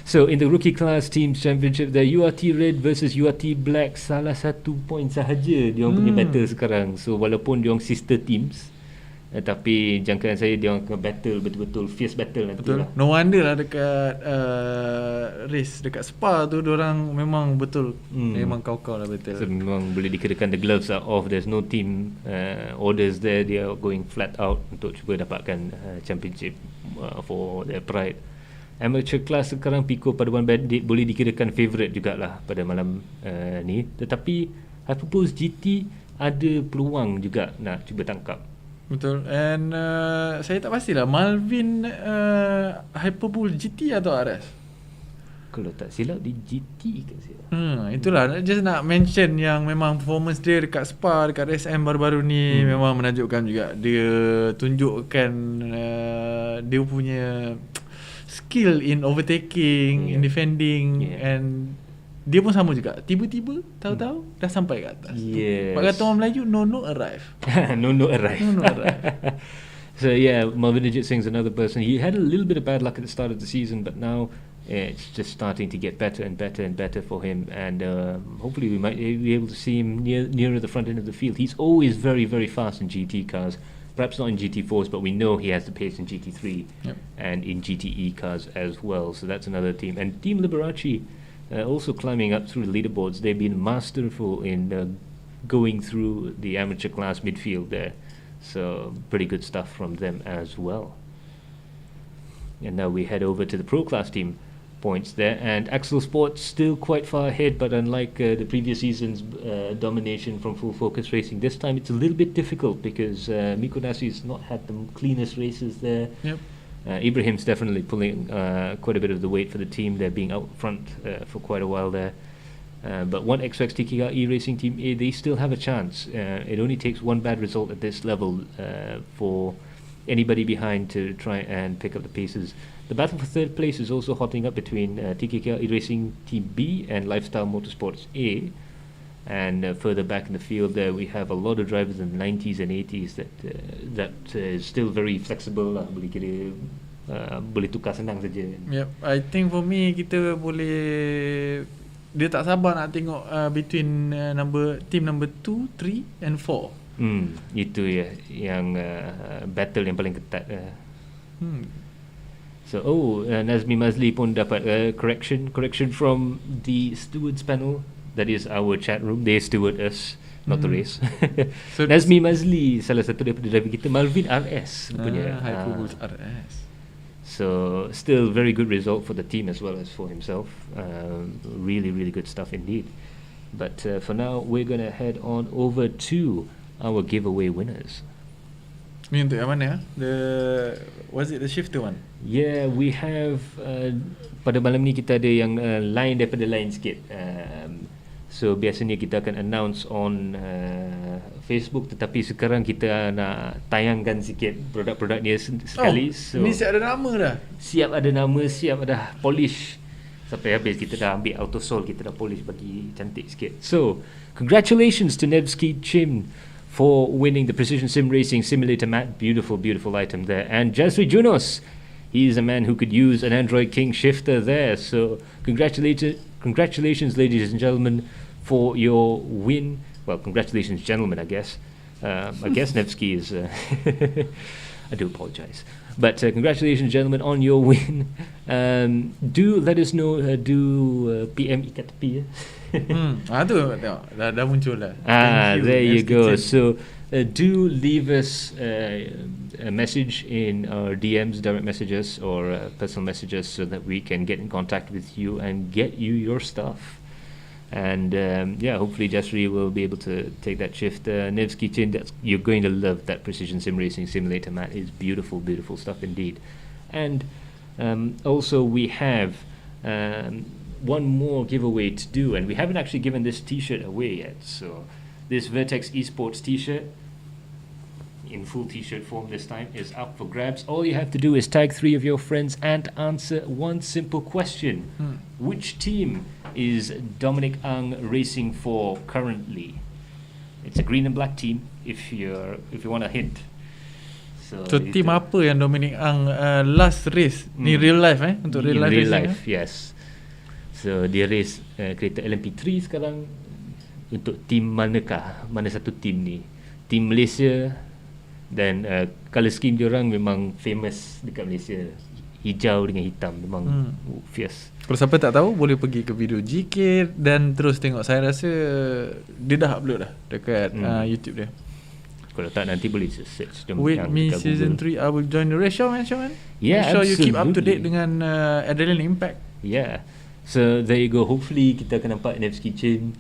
So in the rookie class teams championship, the URT Red versus URT Black, salah satu point sahaja diorang punya battle sekarang. So walaupun diorang sister teams, tapi jangkaan saya diorang akan battle betul-betul fierce battle nanti.
Betul.
Lah.
No wonder lah dekat race dekat Spa tu diorang memang betul memang kau-kau lah betul.
So memang boleh dikirakan the gloves are off. There's no team orders there. They are going flat out untuk cuba dapatkan championship for their pride. Amateur class sekarang Pico pada One Bandit boleh dikirakan favourite jugalah pada malam ni. Tetapi I propose GT ada peluang juga nak cuba tangkap.
Betul. And saya tak pastilah Malvin Hyperbull GT atau RS.
Kalau tak silap di GT ke silap.
Itulah just nak mention yang memang performance dia dekat Spa, dekat SM baru-baru ni memang menakjubkan juga. Dia tunjukkan dia punya skill in overtaking, in defending, and dia pun sama juga. Tiba-tiba tahu-tahu dah sampai ke atas.
Yes.
Pak kata orang Melayu, no arrive.
no arrive.
No arrive.
So yeah, Malvin Ajit Singh's another person. He had a little bit of bad luck at the start of the season, but now it's just starting to get better and better and better for him. And hopefully we might be able to see him nearer the front end of the field. He's always very, very fast in GT cars. Perhaps not in GT4s, but we know he has the pace in GT3 and in GTE cars as well. So that's another team. And Team Liberace also climbing up through the leaderboards. They've been masterful in going through the amateur class midfield there. So pretty good stuff from them as well. And now we head over to the pro class team points there, and XOX Sports still quite far ahead, but unlike the previous season's domination from Full Focus Racing, this time it's a little bit difficult because Miko Nasi's not had the cleanest races there. Ibrahim's definitely pulling quite a bit of the weight for the team. They're being out front for quite a while there. But one XOX TKKR Racing Team A, they still have a chance. It only takes one bad result at this level for anybody behind to try and pick up the paces. The battle for third place is also hotting up between TKKR Racing Team B and Lifestyle Motorsports A. And further back in the field there, we have a lot of drivers in the 90s and 80s that is still very flexible lah. Boleh kira boleh tukar senang saja.
Yep, I think for me kita boleh, dia tak sabar nak tengok between team number 2, 3 and 4.
Itu ya yang battle yang paling ketat. So Nazmi Mazli pun dapat correction from the stewards panel. That is our chat room. They steward us, not the race. So Nazmi Mazli salah satu daripada driver kita, Malvin RS punya
Hyperbull RS.
So still very good result for the team as well as for himself. Really good stuff indeed. But for now we're going to head on over to our giveaway winners.
Ni untuk yang mana? Was it the shifter one?
Yeah, we have pada malam ni kita ada yang lain daripada lain sikit. So biasanya kita akan announce on Facebook, tetapi sekarang kita nak tayangkan sikit produk-produk dia sekali. So
ni siap ada nama dah.
Siap ada nama, siap dah polish. Sampai habis kita dah ambil autosol, kita dah polish bagi cantik sikit. So, congratulations to Nevsky Chim for winning the Precision Sim Racing Simulator Mat. Beautiful item there. And Jasri Junos, he's a man who could use an Android King shifter there. So congratulations ladies and gentlemen for your win. Well, congratulations gentlemen, I guess. I guess Nevsky is I do apologize, but congratulations gentlemen on your win. Do let us know, do PM ikat tepi ya.
Tu tengok dah muncul dah.
There you go. So do leave us a message in our DMs, direct messages or personal messages, so that we can get in contact with you and get you your stuff. And hopefully Jasri will be able to take that shift. Nevsky Chin, you're going to love that Precision Sim Racing Simulator mat. It's beautiful stuff indeed. And also we have one more giveaway to do, and we haven't actually given this t-shirt away yet. So this Vertex Esports t-shirt, in full t-shirt form this time is up for grabs. All you have to do is tag 3 of your friends and answer one simple question. Which team is Dominic Ang racing for currently? It's a green and black team if you want a hint.
So team apa yang Dominic Ang last race ni real life untuk real life
yes. So dia race kereta LMP3 sekarang. Untuk team manakah? Mana satu team ni? Team Malaysia. Dan colour scheme diorang memang famous dekat Malaysia. Hijau dengan hitam, memang fierce.
Kalau siapa tak tahu, boleh pergi ke video GK dan terus tengok. Saya rasa dia dah upload dah dekat YouTube dia.
Kalau tak, nanti boleh search
With me season 3 I will join the race show, man.
Yeah,
make sure
absolutely.
you keep up to date dengan Adrenaline Impact.
Yeah. So there you go. Hopefully kita akan nampak Nev's Kitchen.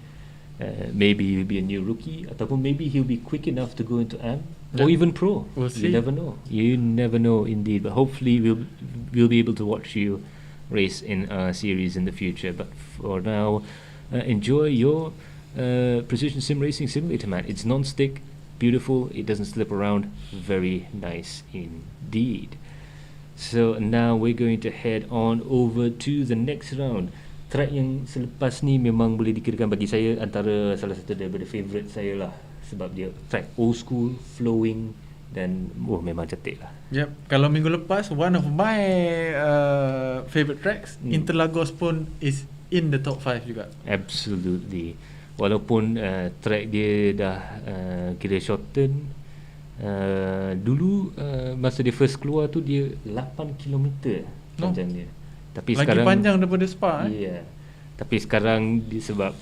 Maybe he'll be a new rookie, ataupun maybe he'll be quick enough to go into AM or even pro.
We'll see.
You never know indeed. But hopefully we'll be able to watch you race in our series in the future. But for now, enjoy your precision sim racing simulator, man. It's non-stick, beautiful, it doesn't slip around, very nice indeed. So now we're going to head on over to the next round. Track yang selepas ni memang boleh dikirakan bagi saya antara salah satu daripada favourite saya lah, sebab dia track old school, flowing dan memang cantik lah.
Yep. Kalau minggu lepas, one of my favourite tracks, Interlagos pun is in the top 5 juga.
Absolutely. Walaupun track dia dah kira shorten, dulu masa dia first keluar tu dia 8 km panjang dia. Tapi
lagi
sekarang
panjang daripada Spa.
Yeah. Tapi sekarang sebab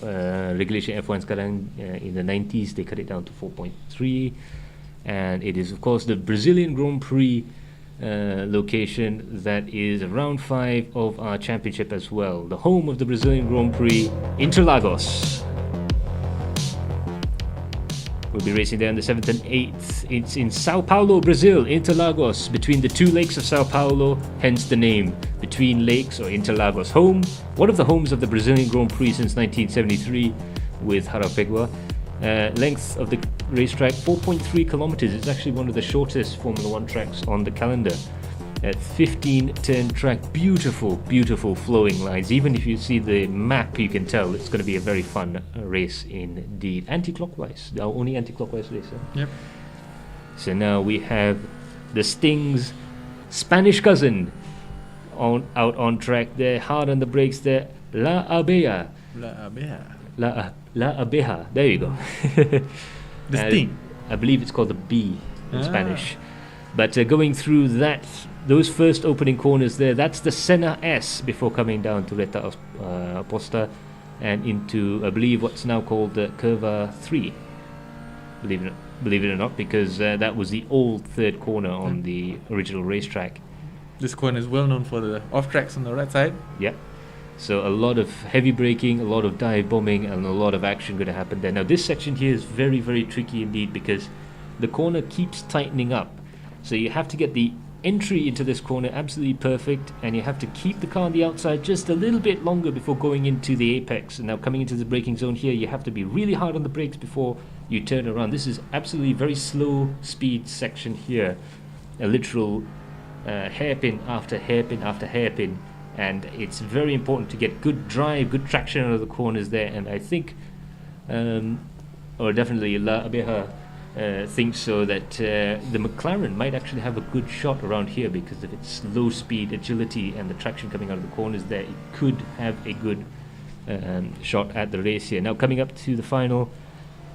regulation F1 sekarang in the 90s, they cut it down to 4.3, and it is of course the Brazilian Grand Prix location that is round 5 of our championship as well, the home of the Brazilian Grand Prix, Interlagos. We'll be racing there on the 7th and 8th. It's in Sao Paulo, Brazil, Interlagos, between the two lakes of Sao Paulo, hence the name, Between Lakes or Interlagos. Home, one of the homes of the Brazilian Grand Prix since 1973 with Harapegua. Length of the racetrack, 4.3 kilometers. It's actually one of the shortest Formula 1 tracks on the calendar. At 15-turn track, beautiful flowing lines. Even if you see the map, you can tell it's going to be a very fun race indeed. Anti-clockwise, our only anti-clockwise race.
Yep.
So now we have the Sting's Spanish cousin out on track there, hard on the brakes there. La Abeja. There you go.
The Sting.
I believe it's called the B in Spanish. But going through those first opening corners there, that's the Senna S before coming down to Reta Aposta and into, I believe, what's now called the Curva 3. Believe it or not, because that was the old third corner on the original racetrack.
This corner is well known for the off tracks on the right side.
Yeah. So a lot of heavy braking, a lot of dive bombing, and a lot of action going to happen there. Now this section here is very, very tricky indeed, because the corner keeps tightening up. So you have to get the entry into this corner absolutely perfect, and you have to keep the car on the outside just a little bit longer before going into the apex. And now coming into the braking zone here, you have to be really hard on the brakes before you turn around. This is absolutely very slow speed section here, a literal hairpin after hairpin after hairpin, and it's very important to get good drive, good traction out of the corners there. And I think or definitely La Abeja thinks so that the McLaren might actually have a good shot around here, because of its low speed agility and the traction coming out of the corners there. It could have a good shot at the race here. Now coming up to the final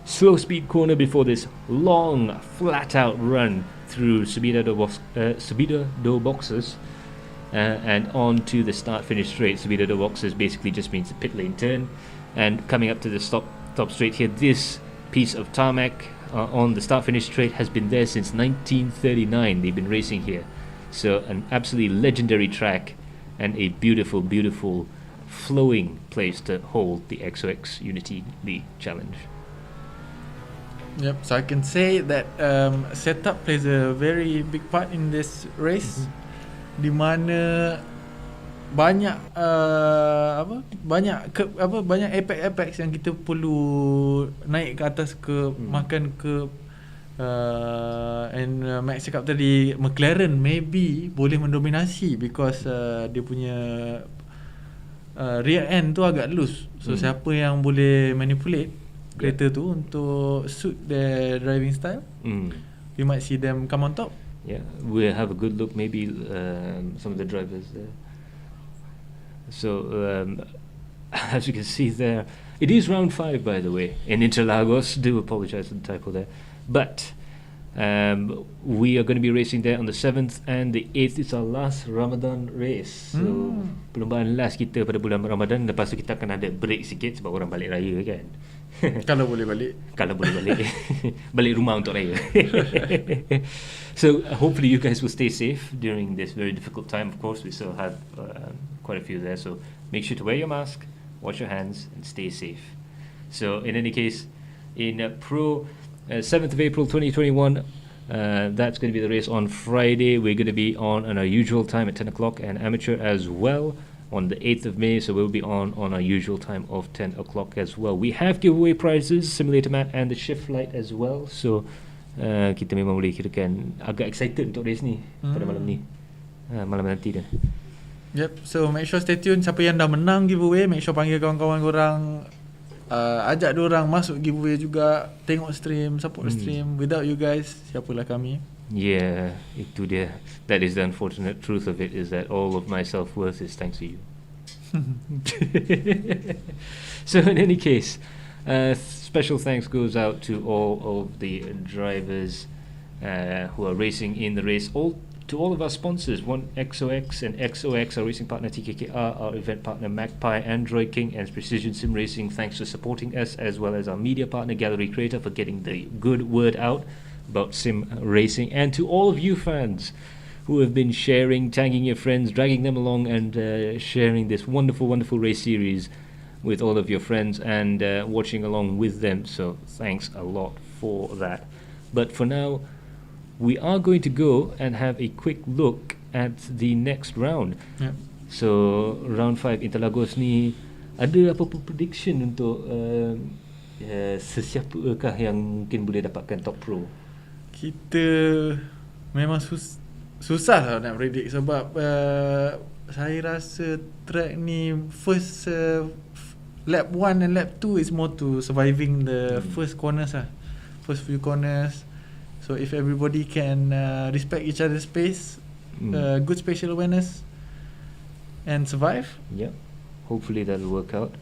slow speed corner before this long flat out run through Subida do Boxes and on to the start finish straight. Subida do Boxes basically just means a pit lane turn, and coming up to the top straight here, this piece of tarmac on the start finish straight has been there since 1939. They've been racing here, so an absolutely legendary track and a beautiful flowing place to hold the XOX Unity League Challenge.
Yep, so I can say that setup plays a very big part in this race, di mana banyak banyak apex yang kita perlu naik ke atas ke makan ke And Max cakap tadi McLaren maybe boleh mendominasi because dia punya rear end tu agak loose. So siapa yang boleh manipulate kereta tu untuk suit their driving style, we might see them come on top.
Yeah, we'll have a good look maybe some of the drivers there. So as you can see there, it is round 5 by the way in Interlagos. Do apologize for the typo there, but we are going to be racing there on the 7th and the 8th. It's our last Ramadan race. So perlombaan last kita pada bulan Ramadan. Lepas tu kita akan ada break sikit sebab orang balik raya kan.
Kalau boleh balik.
Kalau boleh balik. Balik rumah untuk raya. So hopefully you guys will stay safe during this very difficult time. Of course we still have quite a few there, so make sure to wear your mask, wash your hands and stay safe. So in any case, in Pro 7th of April 2021, that's going to be the race on Friday. We're going to be on our usual time at 10 o'clock and amateur as well on the 8th of May, so we'll be on our usual time of 10 o'clock as well. We have giveaway prizes, simulator mat and the shift light as well, so kita memang boleh kirakan agak excited untuk race ni pada malam ni, malam nanti dah.
Yep, so make sure stay tune. Siapa yang dah menang giveaway, make sure panggil kawan-kawan korang, ajak diorang masuk giveaway juga, tengok stream, support stream. Without you guys, siapalah kami.
Yeah, itu dia. That is the unfortunate truth of it, is that all of my self-worth is thanks to you. So in any case, special thanks goes out to all of the drivers who are racing in the race, to all of our sponsors, XOX and XOX, our racing partner TKKR, our event partner Macpie, Android King and Precision Sim Racing. Thanks for supporting us, as well as our media partner Galeri Kereta for getting the good word out about sim racing, and to all of you fans who have been sharing, tagging your friends, dragging them along and sharing this wonderful race series with all of your friends and watching along with them. So thanks a lot for that. But for now, we are going to go and have a quick look at the next round.
Yep.
So round 5 Interlagos ni, ada apa-apa prediction untuk sesiapakah yang mungkin boleh dapatkan top pro?
Kita memang susah lah nak predict sebab saya rasa track ni first lap 1 and lap 2 is more to surviving the first corners lah, first few corners. So if everybody can respect each other's space, good spatial awareness and survive,
yeah, hopefully that'll work out.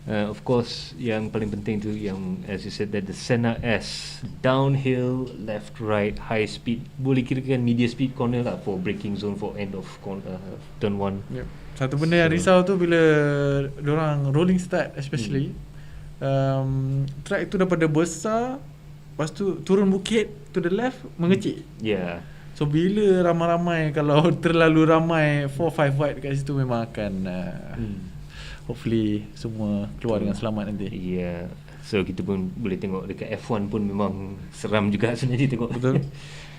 Of course, yang paling penting tu yang, as you said, that the Senna S, downhill, left, right, high speed, boleh kirakan media speed corner lah for braking zone for end of corner, turn 1.
Yep. Satu benda yang risau tu bila diorang rolling start especially, track tu daripada besar, lepas tu turun bukit to the left, mengecil.
Yeah.
So bila ramai-ramai, kalau terlalu ramai 4-5 wide kat situ, memang akan hopefully semua keluar dengan selamat nanti.
Yeah. So kita pun boleh tengok dekat F1 pun memang seram juga sebenarnya tengok.
Betul.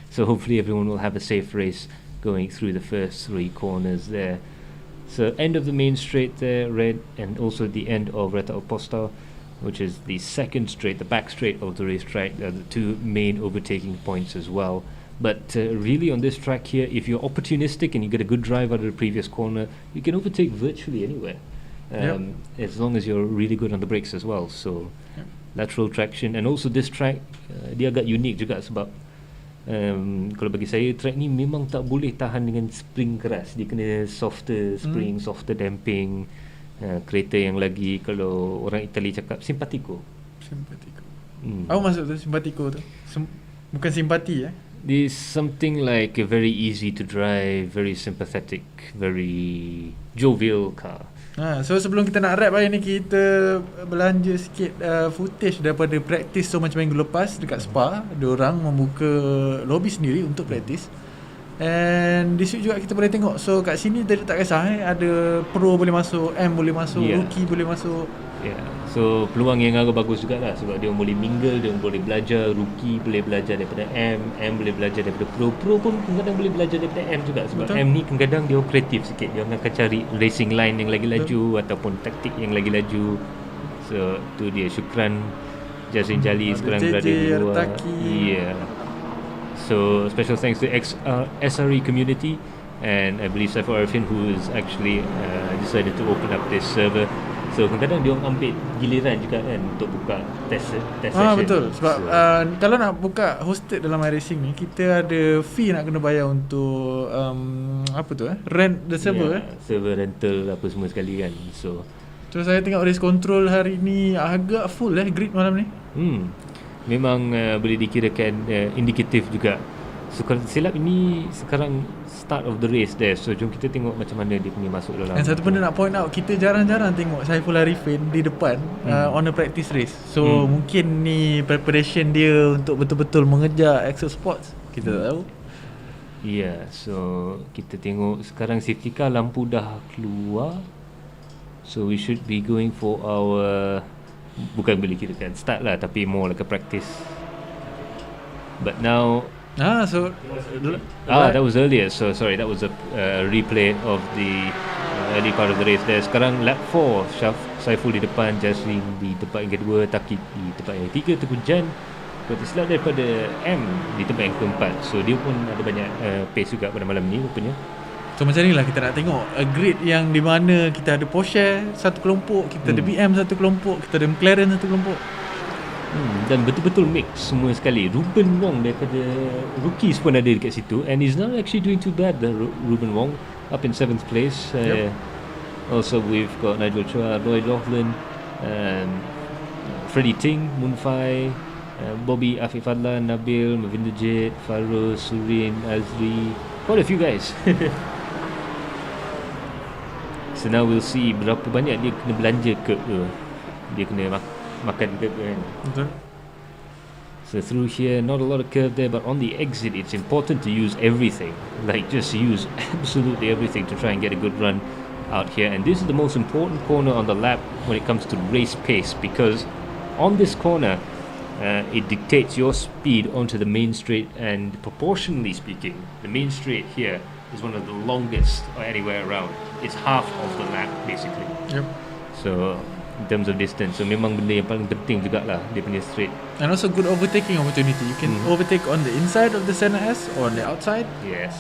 So hopefully everyone will have a safe race going through the first 3 corners there. So end of the main straight there, red, and also the end of Reta Oposta, which is the second straight, the back straight of the racetrack, the 2 main overtaking points as well. But really on this track here, if you're opportunistic and you get a good drive out of the previous corner, you can overtake virtually anywhere. As long as you're really good on the brakes as well. So lateral traction, and also this track dia agak unik juga sebab kalau bagi saya track ni memang tak boleh tahan dengan spring keras. Dia kena softer spring, softer damping. Kereta yang lagi, kalau orang Itali cakap simpatico.
Apa maksud tu simpatico tu? Bukan simpati
It's something like a very easy to drive, very sympathetic, very jovial car.
So sebelum kita nak wrap hari ni, kita belanja sikit footage daripada practice. So macam minggu lepas dekat Spa, diorang membuka lobby sendiri untuk practice. And this week juga kita boleh tengok. So kat sini dia tak kisah ada pro boleh masuk, M boleh masuk, rookie boleh masuk.
So peluang yang agak bagus jugalah sebab dia boleh mingle, dia boleh belajar. Rookie boleh belajar daripada M boleh belajar daripada pro pun kadang-kadang boleh belajar daripada M juga. Sebab betul. M ni kadang-kadang dia kreatif sikit, dia akan cari racing line yang lagi laju ataupun taktik yang lagi laju. So tu dia. Syukran Jazrin Jali sekarang berada di luar. So special thanks to SRE community, and I believe Saiful Arifin, who is actually decided to open up this server. So kadang-kadang dia orang ambil giliran juga kan untuk buka test session.
Betul. Sebab kalau nak buka hosted dalam iRacing ni, kita ada fee nak kena bayar untuk rent the server.
Server rental apa semua sekali kan. So
saya tengok race control hari ni agak full grid malam ni.
Memang boleh dikirakan indikatif juga. So kalau silap ini sekarang start of the race there. So jom kita tengok macam mana dia punya masuk dalam.
Dan satu benda nak point out, kita jarang-jarang tengok Saiful Arifin di depan on a practice race. So mungkin ni preparation dia untuk betul-betul mengejar XOX Sports. Kita tak tahu.
So kita tengok sekarang safety car lampu dah keluar. So we should be going for our, bukan boleh kirakan start lah, tapi more like a practice. But now
that
was earlier. So sorry, that was a replay of the early part of the race there. Sekarang lap 4, Saiful di depan, Jasrin di tempat yang kedua, Taki di tempat yang ketiga, Tengku Jan bersilap daripada M di tempat yang keempat. So dia pun ada banyak pace juga pada malam ni rupanya.
So macam ni lah kita nak tengok a grid yang di mana kita ada Porsche satu kelompok, kita ada BM satu kelompok, kita ada McLaren satu kelompok.
Dan betul-betul mix semua sekali. Ruben Wong daripada rookies pun ada dekat situ, and he's not actually doing too bad. Ruben Wong up in 7th place. Also we've got Nigel Chua, Roy Laughlin, Freddie Ting, Moonfai, Bobby, Afif Adlan, Nabil, Mavinder Jit, Farouz, Surin, Azri, quite a few guys. So now we'll see berapa banyak dia kena belanja ke, dia kena makan ke kan.
Betul.
So through here, not a lot of curve there, but on the exit it's important to use everything. Like just use absolutely everything to try and get a good run out here. And this is the most important corner on the lap when it comes to race pace, because on this corner it dictates your speed onto the main straight, and proportionally speaking, the main straight here is one of the longest anywhere around. It's half of the lap basically. So in terms of distance, so memang benda yang paling penting jugalah dia punya straight.
And also good overtaking opportunity. You can overtake on the inside of the Senna S or on the outside.
Yes.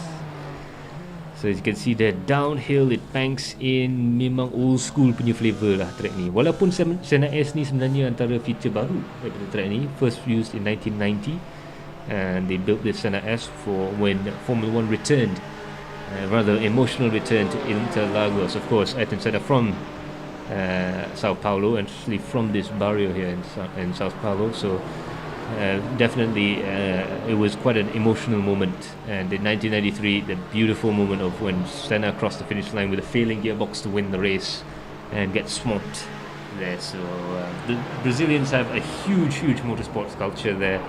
So as you can see there, downhill it banks in. Memang old school punya flavour lah track ni. Walaupun Senna S ni sebenarnya antara feature baru daripada track ni, first used in 1990, and they built this Senna S for when Formula 1 returned, rather emotional return to Interlagos. Of course, Ayrton Senna from Sao Paulo, and actually from this barrio here in Sao Paulo. So definitely it was quite an emotional moment. And in 1993, the beautiful moment of when Senna crossed the finish line with a failing gearbox to win the race and get swamped there. So the Brazilians have a huge motorsports culture there.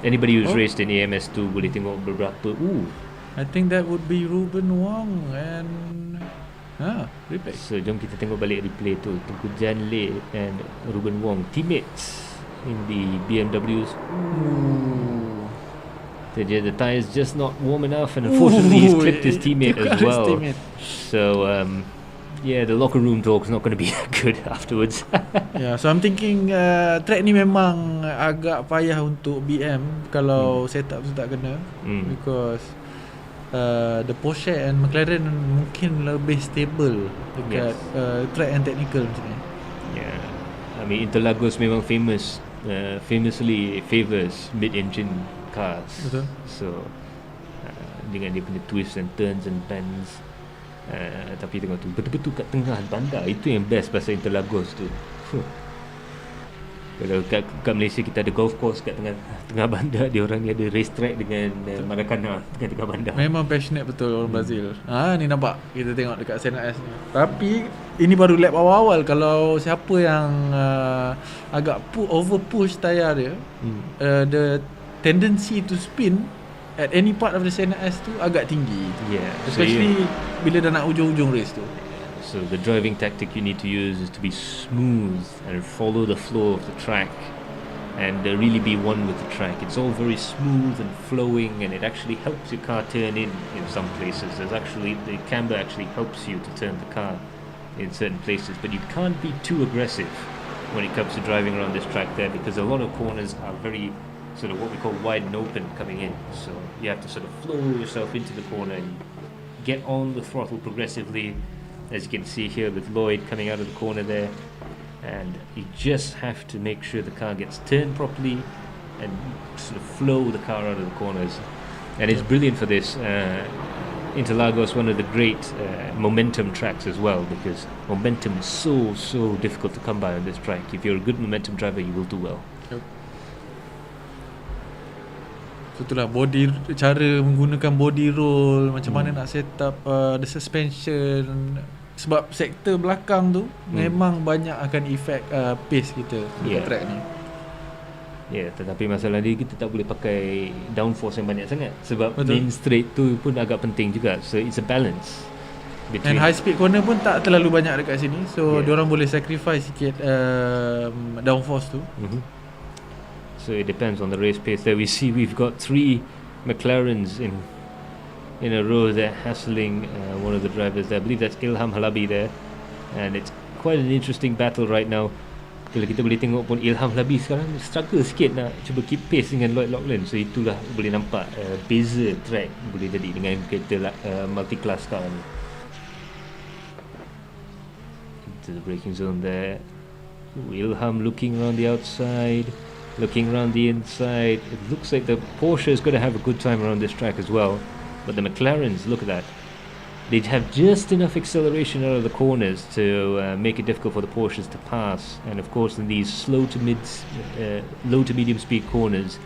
Anybody who's raced in AMS2 boleh tengok beberapa.
I think that would be Ruben Wong and replay.
So jom kita tengok balik replay tu. Tengku Jan Lei and Ruben Wong, teammates in the BMWs. So the tyres just not warm enough, and unfortunately he's clipped his teammate as well. So the locker room talk's not going to be good afterwards.
So I'm thinking track ni memang agak payah untuk BM kalau setup tu tak kena, because the Porsche and McLaren mungkin lebih stable dekat track and technical macam ni.
I mean Interlagos memang famously favours mid-engine cars.
Betul.
So dengan dia punya twists and turns and bends, tapi tengok tu betul-betul kat tengah bandar, itu yang best pasal Interlagos tu. Kalau kat Malaysia kita ada golf course kat tengah bandar, dia orang ni ada race track dengan Maracana tengah bandar.
Memang passionate betul orang Brazil. Ni nampak kita tengok dekat Senna S ni. Tapi ini baru lap awal-awal. Kalau siapa yang agak over push tayar dia, the tendency to spin at any part of the Senna S tu agak tinggi. Especially bila dah nak ujung-ujung race tu.
So the driving tactic you need to use is to be smooth and follow the flow of the track, and really be one with the track. It's all very smooth and flowing, and it actually helps your car turn in some places. The camber actually helps you to turn the car in certain places, but you can't be too aggressive when it comes to driving around this track there, because a lot of corners are very sort of what we call wide and open coming in. So you have to sort of flow yourself into the corner and get on the throttle progressively, as you can see here with Lloyd coming out of the corner there. And you just have to make sure the car gets turned properly and sort of flow the car out of the corners. And it's brilliant for this. Interlagos, one of the great momentum tracks as well, because momentum is so difficult to come by on this track. If you're a good momentum driver, you will do well.
So itulah cara menggunakan body roll, macam mana nak set up the suspension. Sebab sektor belakang tu memang banyak akan efek pace kita dekat track ni.
Tetapi masalah dia, kita tak boleh pakai downforce yang banyak sangat, sebab main straight tu pun agak penting juga. So it's a balance.
And high speed corner pun tak terlalu banyak dekat sini. So diorang boleh sacrifice sikit downforce tu.
So it depends on the race pace. There we see we've got 3 McLarens in a row there hassling one of the drivers there. I believe that's Ilham Halabi there. And it's quite an interesting battle right now. Kalau kita boleh tengok pun Ilham Halabi sekarang struggle sikit nak cuba keep pace dengan Lloyd Loughlin. So itulah boleh nampak beza track boleh jadi dengan kereta multi-class car ni. Into the braking zone there. Ilham looking around the outside, looking around the inside. It looks like the Porsche is going to have a good time around this track as well. But the McLarens, look at that. They have just enough acceleration out of the corners to make it difficult for the Porsches to pass. And of course, in these low to medium speed corners,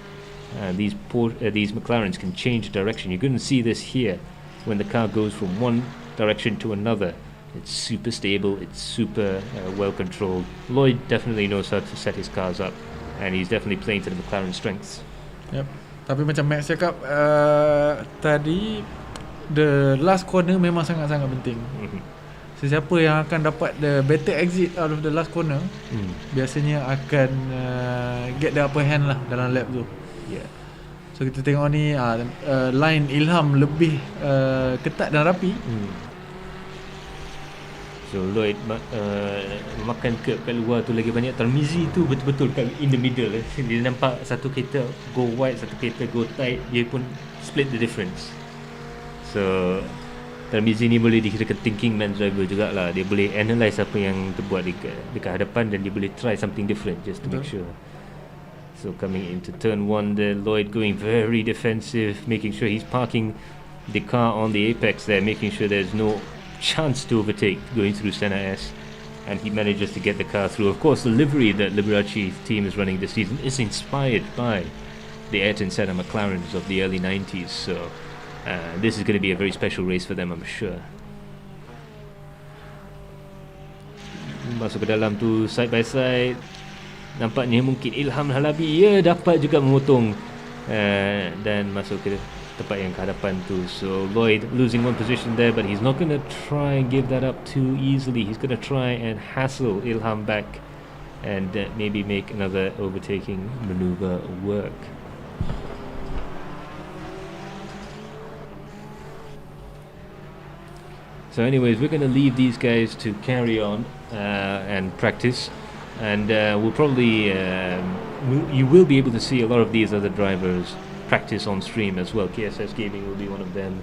these McLarens can change direction. You're going to see this here when the car goes from one direction to another. It's super stable. It's super well controlled. Lloyd definitely knows how to set his cars up, and he's definitely playing to the McLaren strengths.
Yep. Tapi macam Max cakap tadi, the last corner memang sangat-sangat penting. Sesiapa yang akan dapat the better exit out of the last corner biasanya akan get the upper hand lah dalam lap tu. So kita tengok ni line Ilham lebih ketat dan rapi.
So Lloyd makan curb kat luar tu lagi banyak. Tarmizi tu betul-betul kat in the middle. Dia nampak satu kereta go wide, satu kereta go tight, dia pun split the difference. So Tarmizi ni boleh dikirakan thinking man driver jugalah. Dia boleh analyse apa yang terbuat dekat hadapan, dan dia boleh try something different just to make sure. So coming into turn 1 there, Lloyd going very defensive, making sure he's parking the car on the apex there, making sure there's no chance to overtake going through Senna S. And he manages to get the car through. Of course, the livery that Liberace team is running this season is inspired by the Ayrton Senna McLarens of the early 90s. So this is going to be a very special race for them, I'm sure. Masuk ke dalam tu side by side. Nampaknya mungkin Ilham Halabi dapat juga memotong dan masuk ke tempat yang ke hadapan tu. So Lloyd losing one position there, but he's not going to try and give that up too easily. He's going to try and hassle Ilham back and maybe make another overtaking maneuver work. So anyways, we're going to leave these guys to carry on and practice, and we'll probably you will be able to see a lot of these other drivers practice on stream as well. KSS Gaming will be one of them,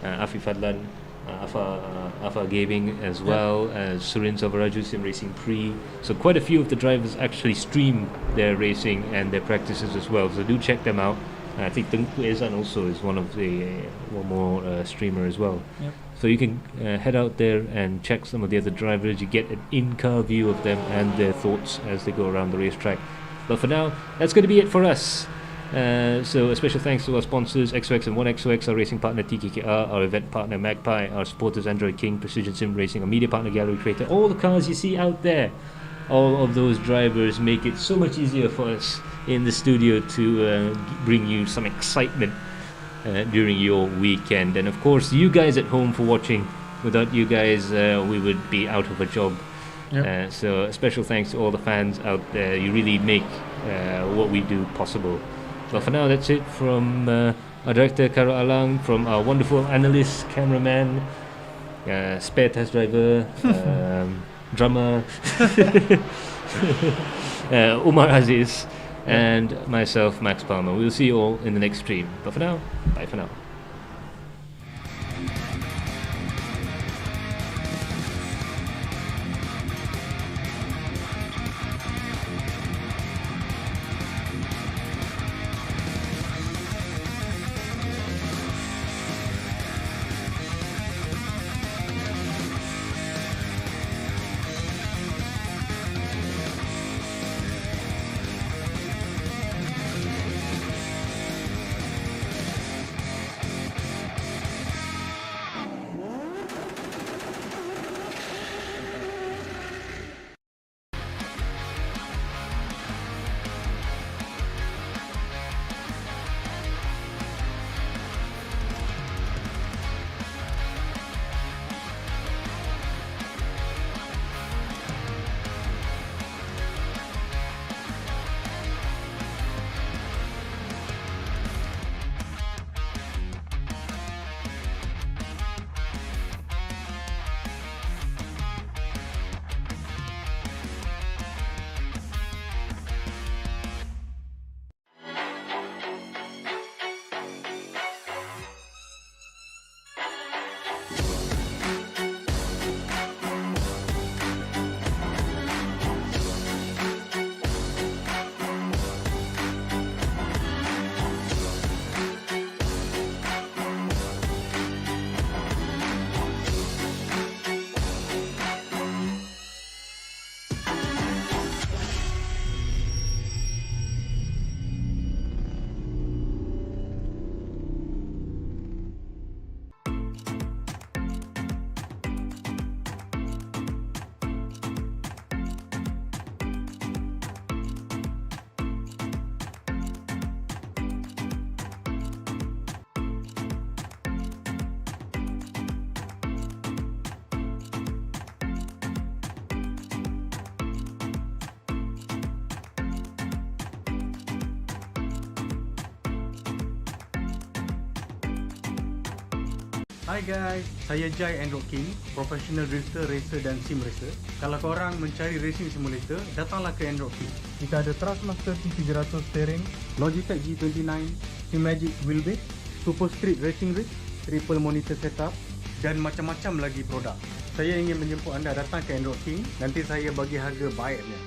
Afif Adlan, Afa Gaming as well, as Surin Savaraju Sim Racing Pre. So quite a few of the drivers actually stream their racing and their practices as well, so do check them out. I think Tengku Ezan also is one more streamer as well. Yep. So you can head out there and check some of the other drivers. You get an in-car view of them and their thoughts as they go around the racetrack. But for now, that's going to be it for us. So a special thanks to our sponsors, XOX and 1XOX, our racing partner TKKR, our event partner Macpie, our supporters Android King, Precision Sim Racing, our media partner Galeri Kereta. All the cars you see out there, all of those drivers make it so much easier for us in the studio to bring you some excitement during your weekend. And of course, you guys at home for watching. Without you guys, we would be out of a job. Yep. So a special thanks to all the fans out there. You really make what we do possible. Well, for now, that's it from our director Karo Alang, from our wonderful analyst, cameraman, spare test driver, drummer, Umar Aziz. and myself, Max Palmer. We'll see you all in the next stream. But for now, bye for now.
Hai guys, saya Jai Android King, professional drifter, racer dan sim racer. Kalau korang mencari racing simulator, datanglah ke Android King. Kita ada Trustmaster T300 steering, Logitech G29, Simagic wheelbase, Super Street racing rig, triple monitor setup dan macam-macam lagi produk. Saya ingin menjemput anda datang ke Android King, nanti saya bagi harga baiknya.